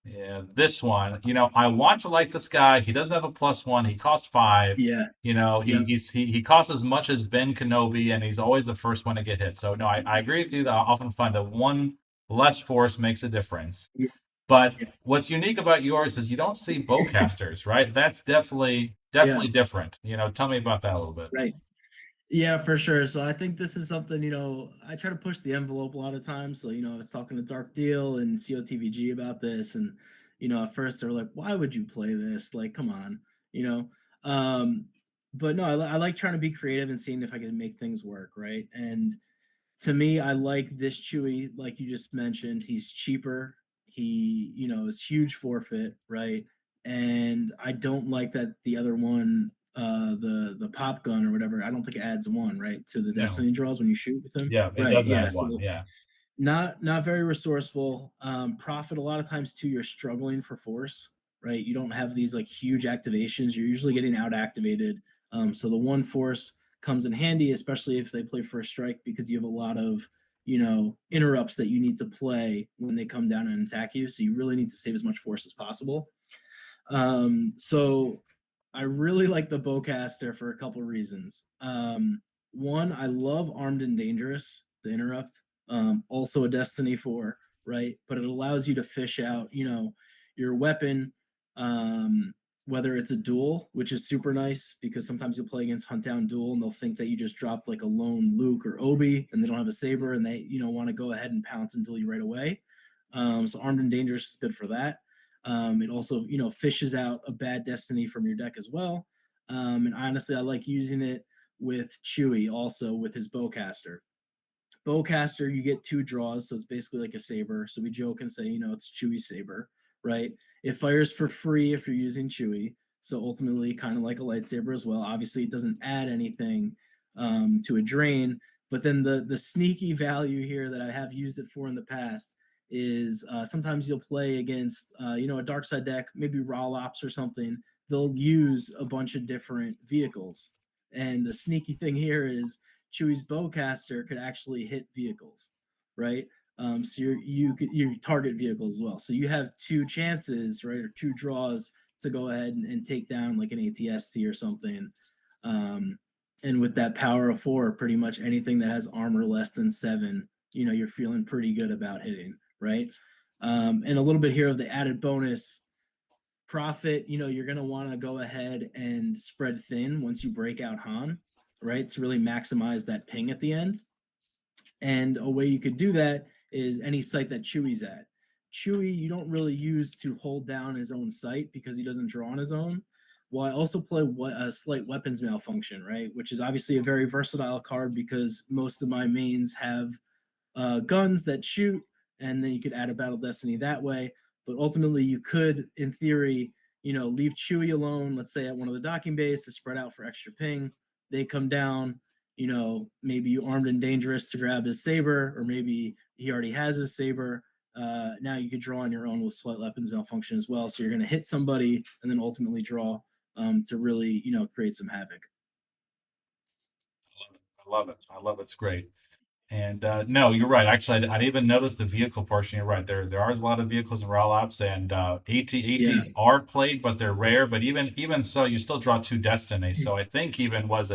Yeah, this one, I want to like this guy. He doesn't have a +1. He costs 5. Yeah. Yep. He costs as much as Ben Kenobi, and he's always the first one to get hit. So no, I agree with you that I often find that one less force makes a difference. Yeah. But what's unique about yours is you don't see bowcasters, right? That's Yeah. definitely different. Tell me about that a little bit. Right. Yeah, for sure. So I think this is something, I try to push the envelope a lot of times. So, I was talking to Dark Deal and COTVG about this. And, at first they were like, why would you play this? Like, come on, you know? Um, but no, I like trying to be creative and seeing if I can make things work. Right. And to me, I like this Chewy, like you just mentioned. He's cheaper. He, is huge forfeit, right? And I don't like that the other one, the pop gun or whatever. I don't think it adds one, right, to the No. destiny draws when you shoot with him. Yeah, it Right. doesn't Yeah. add one. So Yeah. not very resourceful. Profit a lot of times too. You're struggling for force, right? You don't have these like huge activations. You're usually getting out activated. So the one force comes in handy, especially if they play first strike, because you have a lot of interrupts that you need to play when they come down and attack you. So you really need to save as much force as possible. So I really like the bowcaster for a couple reasons. One, I love armed and dangerous, the interrupt. Also a destiny 4, right? But it allows you to fish out, your weapon. Um, whether it's a duel, which is super nice because sometimes you'll play against hunt down duel and they'll think that you just dropped like a lone Luke or Obi and they don't have a saber and they want to go ahead and pounce and duel you right away. So armed and dangerous is good for that. It also fishes out a bad destiny from your deck as well. And honestly, I like using it with Chewy also with his bowcaster. Bowcaster, you get two draws, so it's basically like a saber. So we joke and say, it's Chewy saber, right? It fires for free if you're using Chewy. So ultimately, kind of like a lightsaber as well. Obviously, it doesn't add anything to a drain, but then the sneaky value here that I have used it for in the past is sometimes you'll play against a dark side deck, maybe Rolops or something. They'll use a bunch of different vehicles, and the sneaky thing here is Chewie's bowcaster could actually hit vehicles, right? So you target vehicles as well. So you have two chances, right, or two draws to go ahead and take down like an ATST or something. Um, and with that power of four, pretty much anything that has armor less than 7, you're feeling pretty good about hitting, right? And a little bit here of the added bonus profit, you're going to want to go ahead and spread thin once you break out Han, right? To really maximize that ping at the end. And a way you could do that is any site that Chewie's at. Chewie, you don't really use to hold down his own site because he doesn't draw on his own. Well, I also play a slight weapons malfunction, right? Which is obviously a very versatile card because most of my mains have guns that shoot, and then you could add a battle destiny that way. But ultimately, you could, in theory, leave Chewie alone. Let's say at one of the docking bays to spread out for extra ping. They come down. Maybe you armed and dangerous to grab his saber, or maybe he already has his saber. Now you could draw on your own with slight weapons malfunction as well. So you're going to hit somebody and then ultimately draw to really, create some havoc. I love it. I love it. It's great. And no, you're right. Actually, I didn't even notice the vehicle portion. You're right. There are a lot of vehicles in raw ops, and Yeah. ATs are played, but they're rare. But even so, you still draw two destiny. So I think even if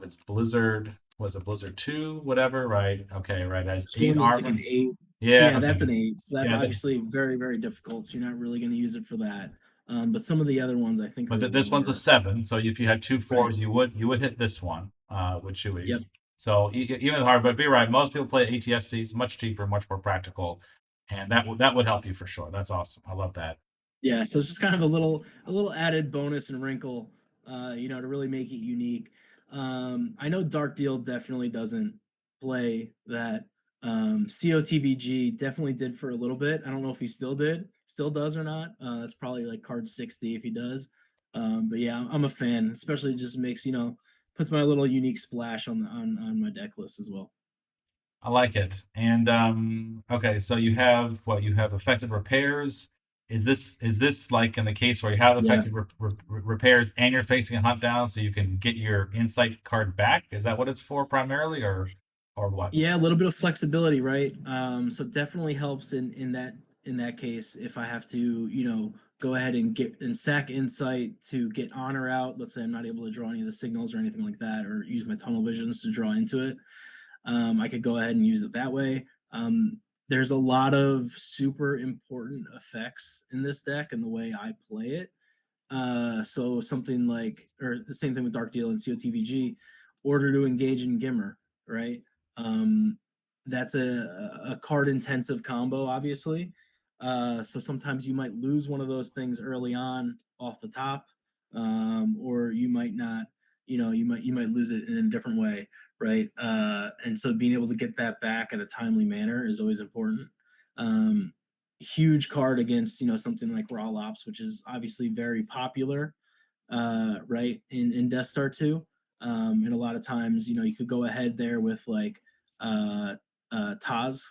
it's Blizzard, was it Blizzard 2, whatever, right? Okay, right. As There's eight one that's like armor. an 8. Yeah, Yeah, that's okay. an 8. So that's Yeah, obviously very, very difficult. So you're not really going to use it for that. But some of the other ones I think are but a little this one's a more. 7. So if you had two Right. fours, you would hit this one with Yep. Chewies. So even hard, but be right. Most people play ATSTs, much cheaper, much more practical, and that would help you for sure. That's awesome. I love that. Yeah. So it's just kind of a little added bonus and wrinkle, to really make it unique. I know Dark Deal definitely doesn't play that. COTVG definitely did for a little bit. I don't know if he still does or not. That's probably like card 60 if he does. But yeah, I'm a fan, especially just makes, puts my little unique splash on my deck list as well. I like it. And okay, so you have effective repairs. Is this like in the case where you have Yeah. effective repairs and you're facing a hunt down, so you can get your insight card back? Is that what it's for primarily, or what? Yeah, a little bit of flexibility, right? So definitely helps in that case if I have to, go ahead and get and sack insight to get honor out. Let's say I'm not able to draw any of the signals or anything like that, or use my tunnel visions to draw into it. I could go ahead and use it that way. There's a lot of super important effects in this deck and the way I play it. So something like, or the same thing with Dark Deal and COTVG, order to engage in Gimmer, right? Um, that's a card intensive combo, obviously. So sometimes you might lose one of those things early on off the top, or you might not. You might lose it in a different way, right? And so being able to get that back in a timely manner is always important. Um, Huge card against something like Raw Ops, which is obviously very popular, right, in Death Star 2. And a lot of times, you could go ahead there with like uh, Taz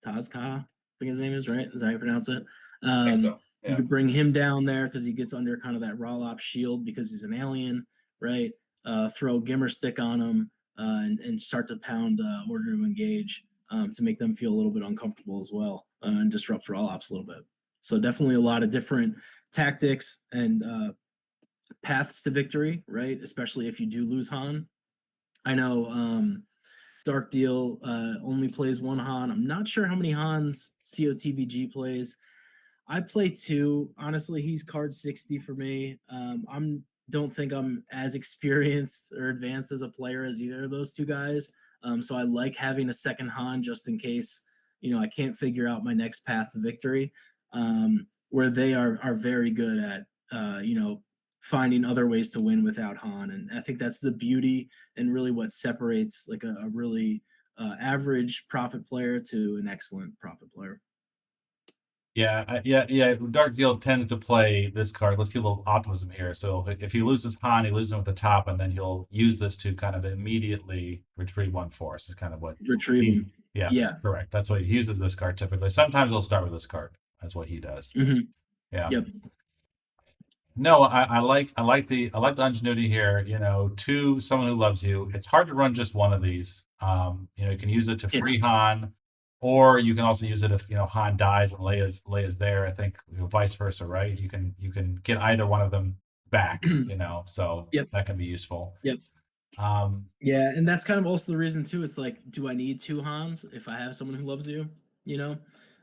Ka, I think his name is, right? Is that how you pronounce it? I think Um, so. you Yeah. could bring him down there because he gets under kind of that Raw Ops shield because he's an alien, right? Throw Gimmer Stick on him and start to pound Order to Engage to make them feel a little bit uncomfortable as well and disrupt Raw Ops a little bit. So definitely a lot of different tactics and paths to victory, right? Especially if you do lose Han. I know Dark Deal only plays one Han. I'm not sure how many Hans COTVG plays. I play two. Honestly, he's card 60 for me. I'm don't think I'm as experienced or advanced as a player as either of those two guys. So I like having a second Han just in case, I can't figure out my next path to victory. Where they are very good at finding other ways to win without Han. And I think that's the beauty and really what separates like a really average profit player to an excellent profit player. Yeah, yeah. Dark Deal tends to play this card. Let's get a little optimism here. So if he loses Han, he loses him at the top, and then he'll use this to kind of immediately retrieve one force. Is kind of what Retrieve he. them. Yeah, Yeah. correct. That's what he uses this card typically. Sometimes he'll start with this card. That's what he does. Hmm. Yeah. Yep. No, I like the ingenuity here. Two, someone who loves you. It's hard to run just one of these. You can use it to Yeah. free Han, or you can also use it if Han dies and Leia's there. I think vice versa, right? You can get either one of them back. So Yep. that can be useful. Yep. Um, Yeah, and that's kind of also the reason too. It's like, do I need two Hans if I have someone who loves you? You know,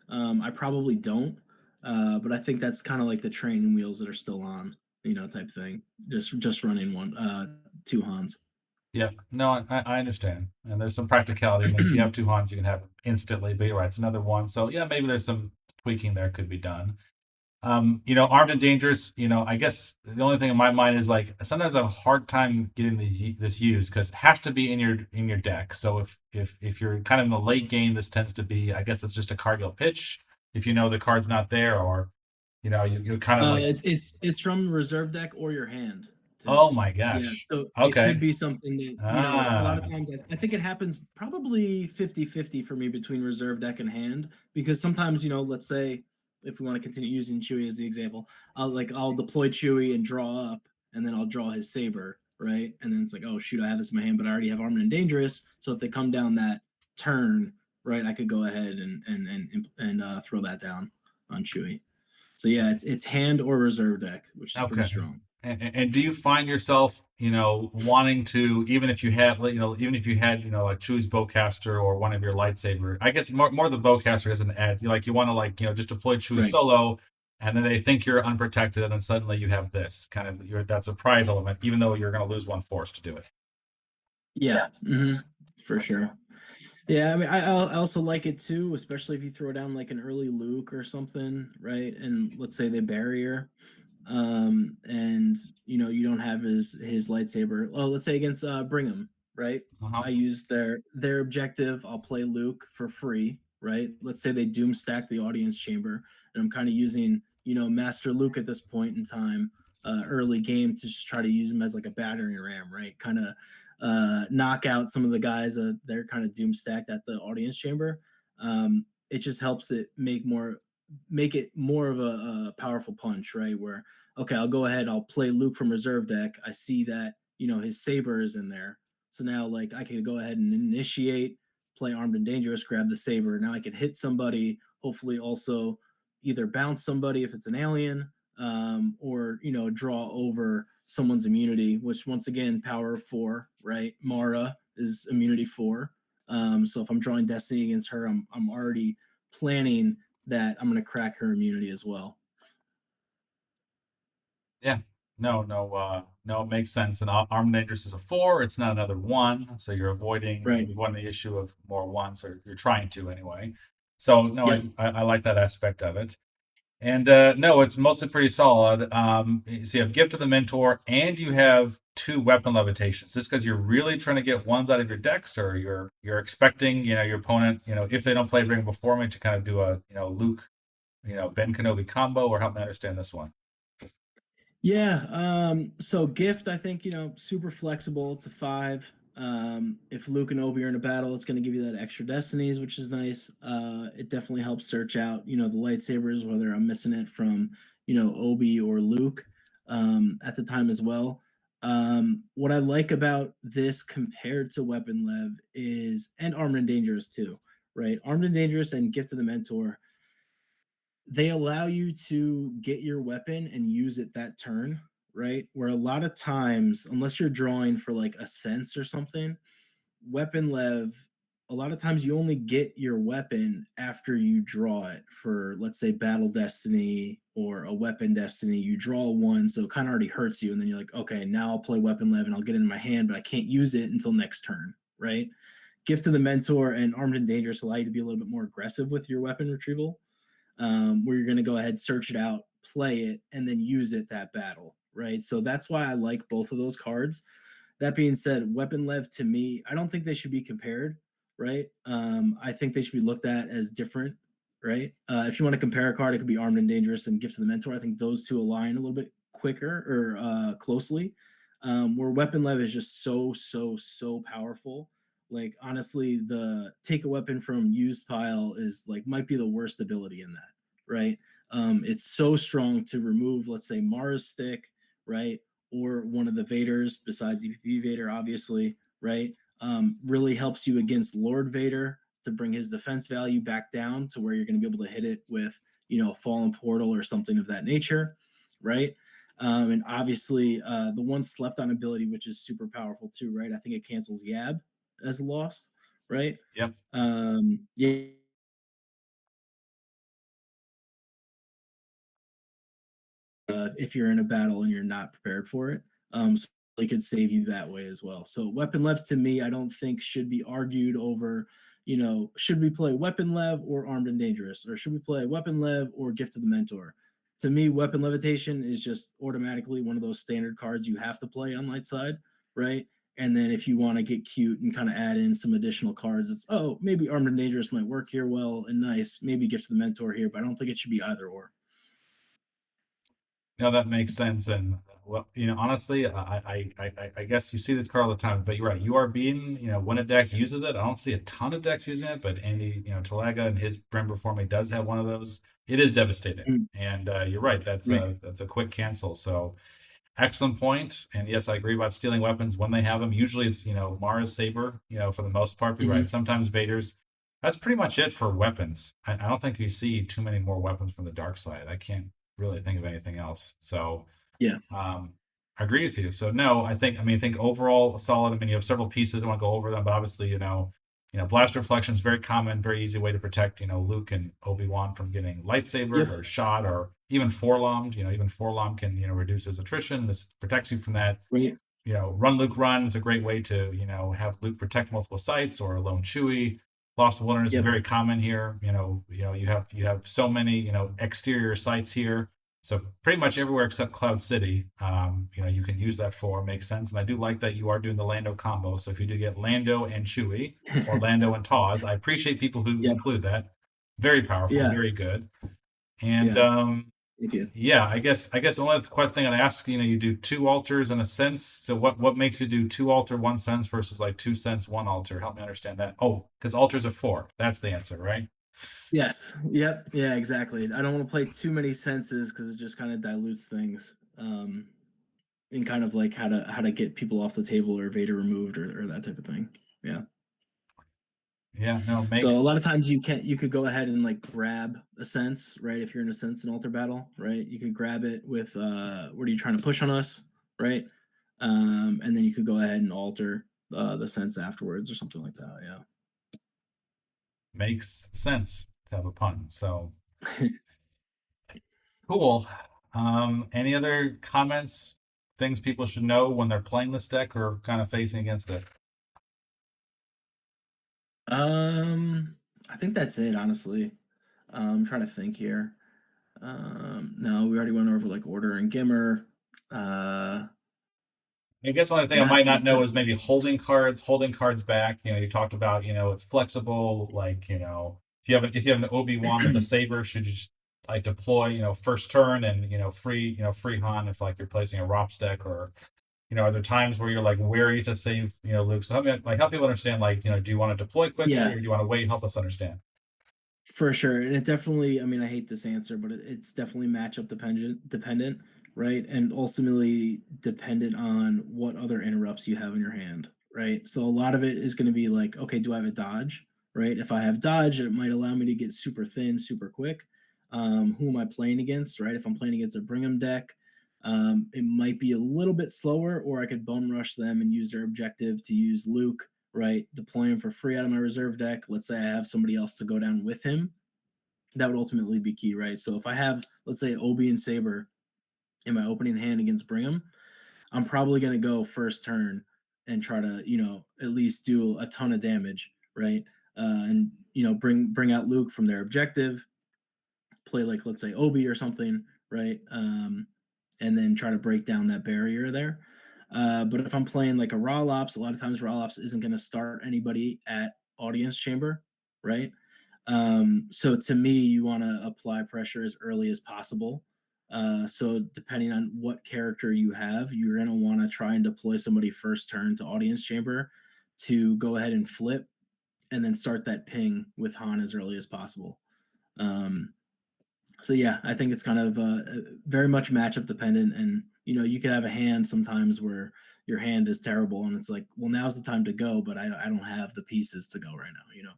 I probably don't. But I think that's kind of like the training wheels that are still on, type thing. Just running two Hans. yeah, no, I understand, and there's some practicality. If you have two Hans, you can have them instantly. But you're right, it's another one. So yeah, maybe there's some tweaking there could be done. Armed and dangerous. I guess the only thing in my mind is like sometimes I have a hard time getting this used because it has to be in your deck. So if you're kind of in the late game, this tends to be, I guess it's just a card you'll pitch if you know the card's not there, or you're kind of like, It's from reserve deck or your hand too. oh my Yeah, gosh, so it could okay, be something that, a lot of ah, times I think it happens probably 50-50 for me between reserve deck and hand because sometimes, let's say if we want to continue using Chewy as the example, I'll deploy Chewy and draw up and then I'll draw his saber, right? And then it's like, oh shoot, I have this in my hand, but I already have armed and dangerous. So if they come down that turn, right, I could go ahead and throw that down on Chewy. So yeah, it's hand or reserve deck, which is pretty okay. strong. And do you find yourself, wanting to, even if you had, like Chew's bowcaster or one of your lightsaber? I guess more the bowcaster doesn't add. You want to just deploy Chewie Right. solo, and then they think you're unprotected, and then suddenly you have this kind of that surprise element, even though you're going to lose one force to do it. Yeah. For sure. Yeah, I mean, I also like it too, especially if you throw down like an early Luke or something, right? And let's say they barrier, and you don't have his lightsaber. Oh, let's say against Brigham, right? Uh-huh. I use their objective. I'll play Luke for free, right? Let's say they doom stack the audience chamber, and I'm kind of using Master Luke at this point in time, early game to just try to use him as like a battering ram, right? Kind of knock out some of the guys that they're kind of doom stacked at the audience chamber. It just helps it make it more of a powerful punch, right? Where okay, I'll go ahead, I'll play Luke from reserve deck. I see that his saber is in there, so now like I can go ahead and initiate, play armed and dangerous, grab the saber. Now I could hit somebody, hopefully also either bounce somebody if it's an alien, or draw over someone's immunity, which once again power 4, right? Mara is immunity 4. So if I'm drawing Destiny against her, I'm already planning that I'm going to crack her immunity as well. Yeah. No, no, no, it makes sense. And armed dangerous is a 4. It's not another 1, so you're avoiding Right. maybe one the issue of more ones, or you're trying to anyway. So no, Yep. I like that aspect of it. And no, it's mostly pretty solid. So you have Gift of the Mentor, and you have 2 weapon levitations. Just because you're really trying to get ones out of your decks, or you're expecting, your opponent, if they don't play Ring before me, to kind of do a, Luke, Ben Kenobi combo, or help me understand this one. Yeah. So gift, I think, super flexible. It's a 5. If Luke and Obi are in a battle, it's going to give you that extra destinies, which is nice. It definitely helps search out, the lightsabers, whether I'm missing it from, Obi or Luke, at the time as well. What I like about this compared to Weapon Lev is, and Armed and Dangerous too, right? Armed and Dangerous and Gift of the Mentor, they allow you to get your weapon and use it that turn, right? Where a lot of times, unless you're drawing for like a sense or something, weapon lev a lot of times you only get your weapon after you draw it for, let's say, Battle Destiny or a Weapon Destiny. You draw one, so it kind of already hurts you, and then you're like, okay, now I'll play Weapon Lev and I'll get it in my hand, but I can't use it until next turn, right? Gift of the Mentor and Armed and Dangerous allow you to be a little bit more aggressive with your weapon retrieval, where you're going to go ahead, search it out, play it, and then use it that battle, right? So that's why I like both of those cards. That being said, Weapon Lev to me, I don't think they should be compared, right? I think they should be looked at as different, right? If you want to compare a card, it could be Armed and Dangerous and Gift of the Mentor. I think those two align a little bit quicker or closely. Where Weapon Lev is just so powerful. Like honestly, the take a weapon from used pile is like might be the worst ability in that, right? It's so strong to remove, let's say, Mara's stick, right? Or one of the Vaders besides EPP Vader, obviously, right? Really helps you against Lord Vader to bring his defense value back down to where you're going to be able to hit it with, a Fallen Portal or something of that nature, right? And obviously, the one slept on ability, which is super powerful too, right? I think it cancels Yab as lost, right? Yep. Yeah, if you're in a battle and you're not prepared for it. So it could save you that way as well. So Weapon Lev to me, I don't think should be argued over, should we play Weapon Lev or Armed and Dangerous? Or should we play Weapon Lev or Gift of the Mentor? To me, Weapon Levitation is just automatically one of those standard cards you have to play on light side, right? And then if you want to get cute and kind of add in some additional cards, it's, oh, maybe Armed and Dangerous might work here well and nice. Maybe Gift of the Mentor here, but I don't think it should be either or. No, that makes sense. And well, honestly, I guess you see this card all the time, but you're right. You are being, when a deck uses it, I don't see a ton of decks using it, but Andy, Talaga and his Brember for me does have one of those. It is devastating. Mm, And you're right. That's right. a quick cancel. So excellent point. And yes, I agree about stealing weapons when they have them. Usually it's, Mara's Saber, for the most part. But you're right. Hmm. Sometimes Vader's. That's pretty much it for weapons. I don't think you see too many more weapons from the dark side. I can't really think of anything else. So Yeah. um, I agree with you. So no, I think overall solid. I mean, you have several pieces. I want to go over them, but obviously, blast reflection is very common, very easy way to protect, Luke and Obi-Wan from getting lightsabered Yep. or shot or even forlomed. Even forlom can, reduce his attrition. This protects you from that. Right. Run Luke run is a great way to, have Luke protect multiple sites or alone Chewie. Loss of wilderness is Yep. very common here. You have so many, exterior sites here. So pretty much everywhere except Cloud City, you can use that for. Makes sense. And I do like that you are doing the Lando combo. So if you do get Lando and Chewie or Lando and Taz, I appreciate people who Yep. include that. Very powerful, Yeah. very good. And Yeah. Thank you. yeah, I guess the only other thing I'd ask, you do two altars in a sense. So what makes you do two altar, one sense versus like two sense, one altar? Help me understand that. Oh, because altars are four. That's the answer, right? Yes. Yep. Yeah. Exactly. I don't want to play too many senses because it just kind of dilutes things. And kind of like how to get people off the table or Vader removed or that type of thing. Yeah. Yeah, no, So a lot makes of times you could go ahead and like grab a sense, right? If you're in a sense in altar battle, right? You could grab it with what are you trying to push on us, right? And then you could go ahead and alter the sense afterwards or something like that. Yeah. makes sense to have a pun. So cool. Any other comments, things people should know when they're playing this deck or kind of facing against it? Um, I think that's it, honestly. I'm trying to think here. No, we already went over like order and Gimmer. Uh, I guess the only thing I yeah, I might think not that's know it. is maybe holding cards back. You talked about, it's flexible. Like, if you have an Obi-Wan with a saber, should you just like deploy, first turn and free Han if like you're placing a Rops deck or are there times where you're like wary to save, Luke? So help people understand, like, do you want to deploy quickly Yeah, or do you want to wait? Help us understand. for sure. And it definitely, I mean, I hate this answer, but it's definitely matchup dependent, right? And ultimately dependent on what other interrupts you have in your hand, right? So a lot of it is going to be like, okay, do I have a dodge, right? If I have dodge, it might allow me to get super thin, super quick. Who am I playing against, right? If I'm playing against a Brigham deck, it might be a little bit slower, or I could bone rush them and use their objective to use Luke, right? Deploy him for free out of my reserve deck. Let's say I have somebody else to go down with him. That would ultimately be key, right? So if I have, let's say, Obi and Saber in my opening hand against Brigham, I'm probably going to go first turn and try to, at least do a ton of damage, right? And bring out Luke from their objective, play like, let's say, Obi or something, right? And then try to break down that barrier there. But if I'm playing like a Raw Ops, a lot of times Raw Ops isn't going to start anybody at audience chamber, right? So to me, you want to apply pressure as early as possible. So depending on what character you have, you're going to want to try and deploy somebody first turn to audience chamber to go ahead and flip and then start that ping with Han as early as possible. Um, so yeah, I think it's kind of very much matchup dependent, and you could have a hand sometimes where your hand is terrible, and it's like, well, now's the time to go, but I don't have the pieces to go right now.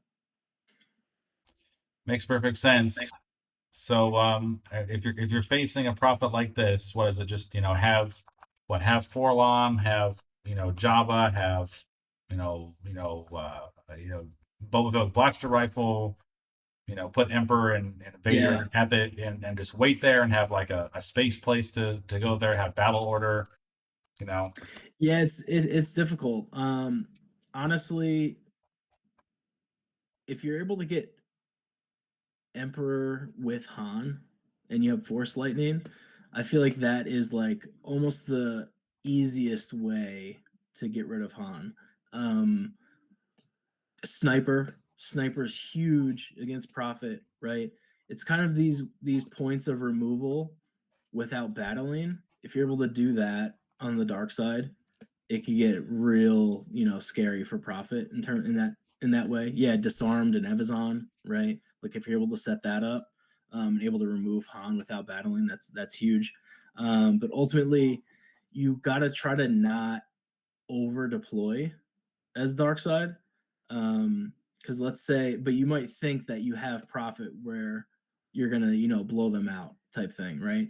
Makes perfect sense. So if you're facing a prophet like this, what is it? Just have Forlom, have Java, have Boba Fett with Blaster Rifle, put Emperor and Yeah, Vader at and just wait there and have like a space place to go there, have battle order, you know. yeah, it's difficult. Honestly, if you're able to get Emperor with Han and you have Force Lightning, I feel like that is like almost the easiest way to get rid of Han. Um, Sniper's huge against Prophet, right? It's kind of these points of removal without battling. If you're able to do that on the dark side, it could get real, scary for Prophet in that way. Yeah, disarmed and Evazon, right? Like if you're able to set that up, and able to remove Han without battling, that's huge. But ultimately, you gotta try to not over deploy as dark side. Because let's say, but you might think that you have Prophet where you're gonna, blow them out type thing, right?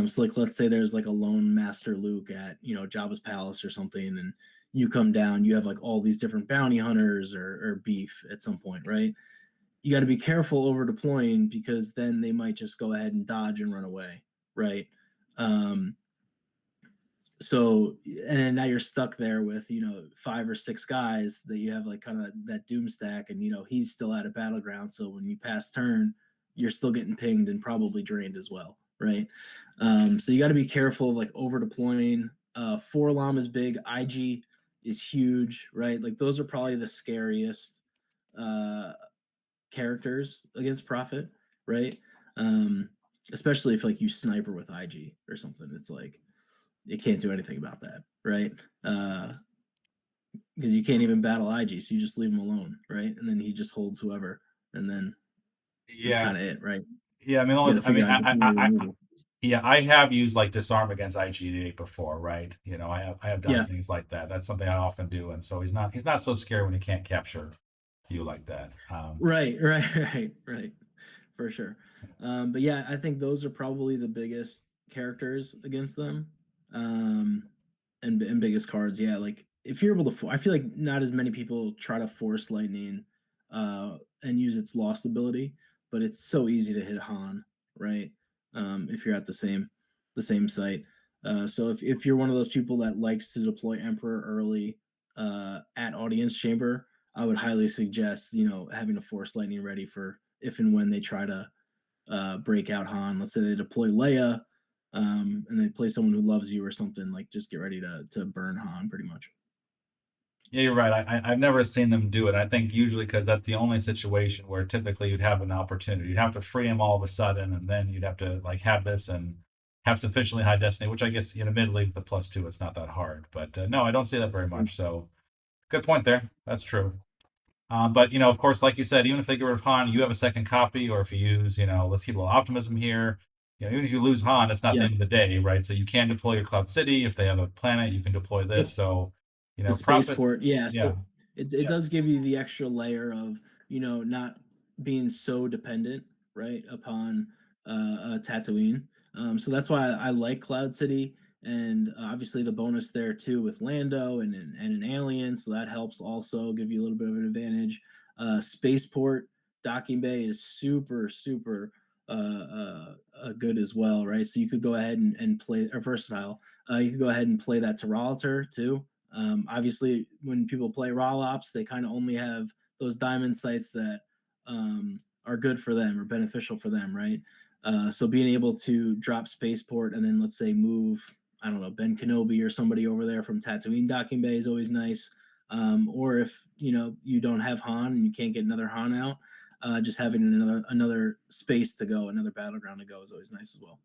So like let's say there's like a lone master Luke at Jabba's palace or something, and you come down, you have like all these different bounty hunters or beef at some point, right? You got to be careful over deploying because then they might just go ahead and dodge and run away, right? Um, so and now you're stuck there with 5 or 6 guys that you have like kind of that doom stack, and he's still at a battleground, so when you pass turn you're still getting pinged and probably drained as well, right? So you got to be careful of like over deploying. Forlom is big, IG is huge, right? Like those are probably the scariest uh characters against Prophet, right? um Especially if like you sniper with IG or something, it's like it can't do anything about that, right? Because you can't even battle IG, so you just leave him alone, right? And then he just holds whoever, and then that's Yeah, kind of it, right? yeah. I mean, You got to I figure mean, out a different way to remove him. yeah, I have used like disarm against IGD before, right? I have done Yeah, things like that. That's something I often do, and so he's not so scary when he can't capture you like that. right, right, right, for sure. But yeah, I think those are probably the biggest characters against them, um, and biggest cards. Yeah, like if you're able to, I feel like not as many people try to force lightning, and use its lost ability, but it's so easy to hit Han, right? If you're at the same site. So if you're one of those people that likes to deploy Emperor early, at audience chamber, I would highly suggest having a force lightning ready for if and when they try to break out Han. Let's say they deploy Leia, and they play someone who loves you or something. Like just get ready to burn Han pretty much. Yeah, you're right. I've never seen them do it. I think usually because that's the only situation where typically you'd have an opportunity. You'd have to free him all of a sudden, and then you'd have to like have this and have sufficiently high destiny, which I guess admittedly with the +2, it's not that hard. But no, I don't see that very much. So good point there. That's true. But of course, like you said, even if they get rid of Han, you have a second copy, or if you use, let's keep a little optimism here. Even if you lose Han, it's not the Yeah. end of the day, right? So you can deploy your Cloud City. If they have a planet, you can deploy this. Yep. So, The Prophet, spaceport, yeah. yeah, So it yeah, does give you the extra layer of not being so dependent, right, upon Tatooine. So that's why I like Cloud City. and obviously the bonus there too with Lando and an alien, so that helps also give you a little bit of an advantage. Spaceport docking bay is super good as well, right? So you could go ahead and play or versatile. You could go ahead and play that Terralator too. Obviously, when people play Rolops, they kind of only have those diamond sites that are good for them or beneficial for them, right? So being able to drop spaceport and then let's say move, I don't know, Ben Kenobi or somebody over there from Tatooine docking bay is always nice. Or if you don't have Han and you can't get another Han out, just having another space to go, another battleground to go is always nice as well.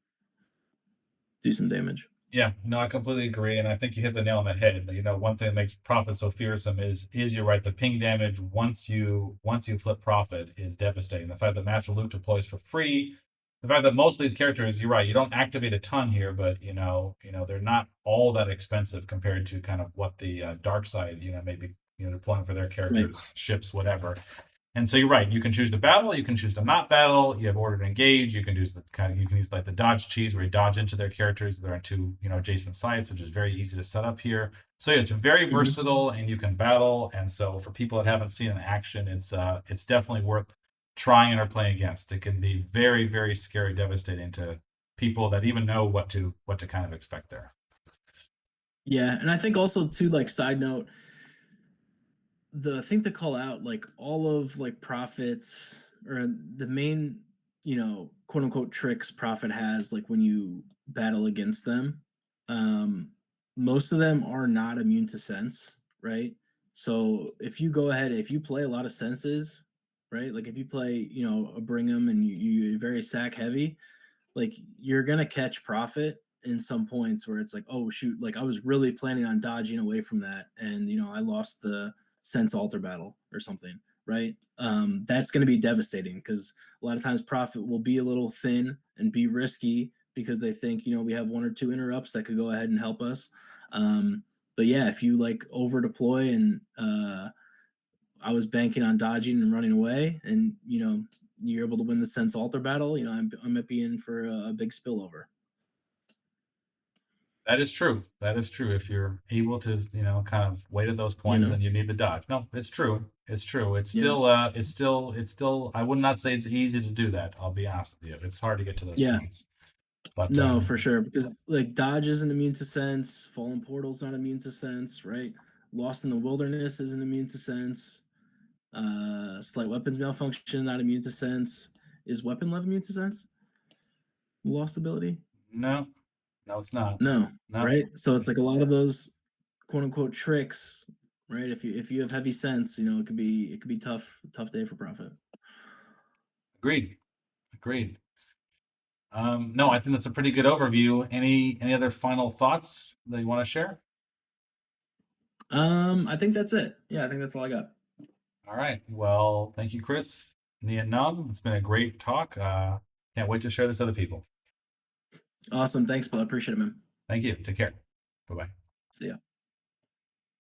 Do some damage. Yeah, no, I completely agree, and I think you hit the nail on the head. One thing that makes Prophet so fearsome is you're right. The ping damage once you flip Prophet is devastating. The fact that Master Luke deploys for free, the fact that most of these characters, you're right, you don't activate a ton here, but they're not all that expensive compared to kind of what the dark side, maybe deploying for their Right. characters, ships, whatever. And so you're right. You can choose to battle. You can choose to not battle. You have order to engage. You can use like the dodge cheese where you dodge into their characters. They're on two adjacent sites, which is very easy to set up here. So yeah, it's very Mhm. versatile, and you can battle. And so for people that haven't seen it in action, it's definitely worth trying or playing against. It can be very scary, devastating to people that even know what to kind of expect there. Yeah, and I think also too, like side note, the thing to call out, like all of like profits or the main, quote unquote tricks profit has, like when you battle against them, um, most of them are not immune to sense, right? So if you go ahead, if you play a lot of senses, right? Like if you play, a Brigham and you're very sack heavy, like you're gonna catch profit in some points where it's like, oh shoot, like I was really planning on dodging away from that, and I lost the sense alter battle or something, right? That's gonna be devastating because a lot of times profit will be a little thin and be risky because they think we have one or two interrupts that could go ahead and help us. But yeah, if you like over deploy and I was banking on dodging and running away, and you're able to win the sense alter battle. I might be in for a big spillover. That is true. That is true. If you're able to, kind of wait at those You points know, and you need the dodge. No, it's true. It's true. yeah, It's still, I would not say it's easy to do that. I'll be honest with you. It's hard to get to those yeah, points. But, no, for sure. Because like dodge isn't immune to sense, fallen portal's not immune to sense, right? Lost in the wilderness isn't immune to sense. Slight weapons malfunction not immune to sense. Is weapon love immune to sense? Lost ability? no, no, it's not. No, No, right? So it's like a lot of those quote unquote tricks, right? If you have heavy sense, it could be tough day for profit. agreed. Agreed. No, I think that's a pretty good overview. Any other final thoughts that you want to share? I think that's it. Yeah, I think that's all I got. All right. Well, thank you, Chris. Nien Nunb. It's been a great talk. Can't wait to share this with other people. Awesome. Thanks, Paul. I appreciate it, man. Thank you. Take care. Bye bye. See ya.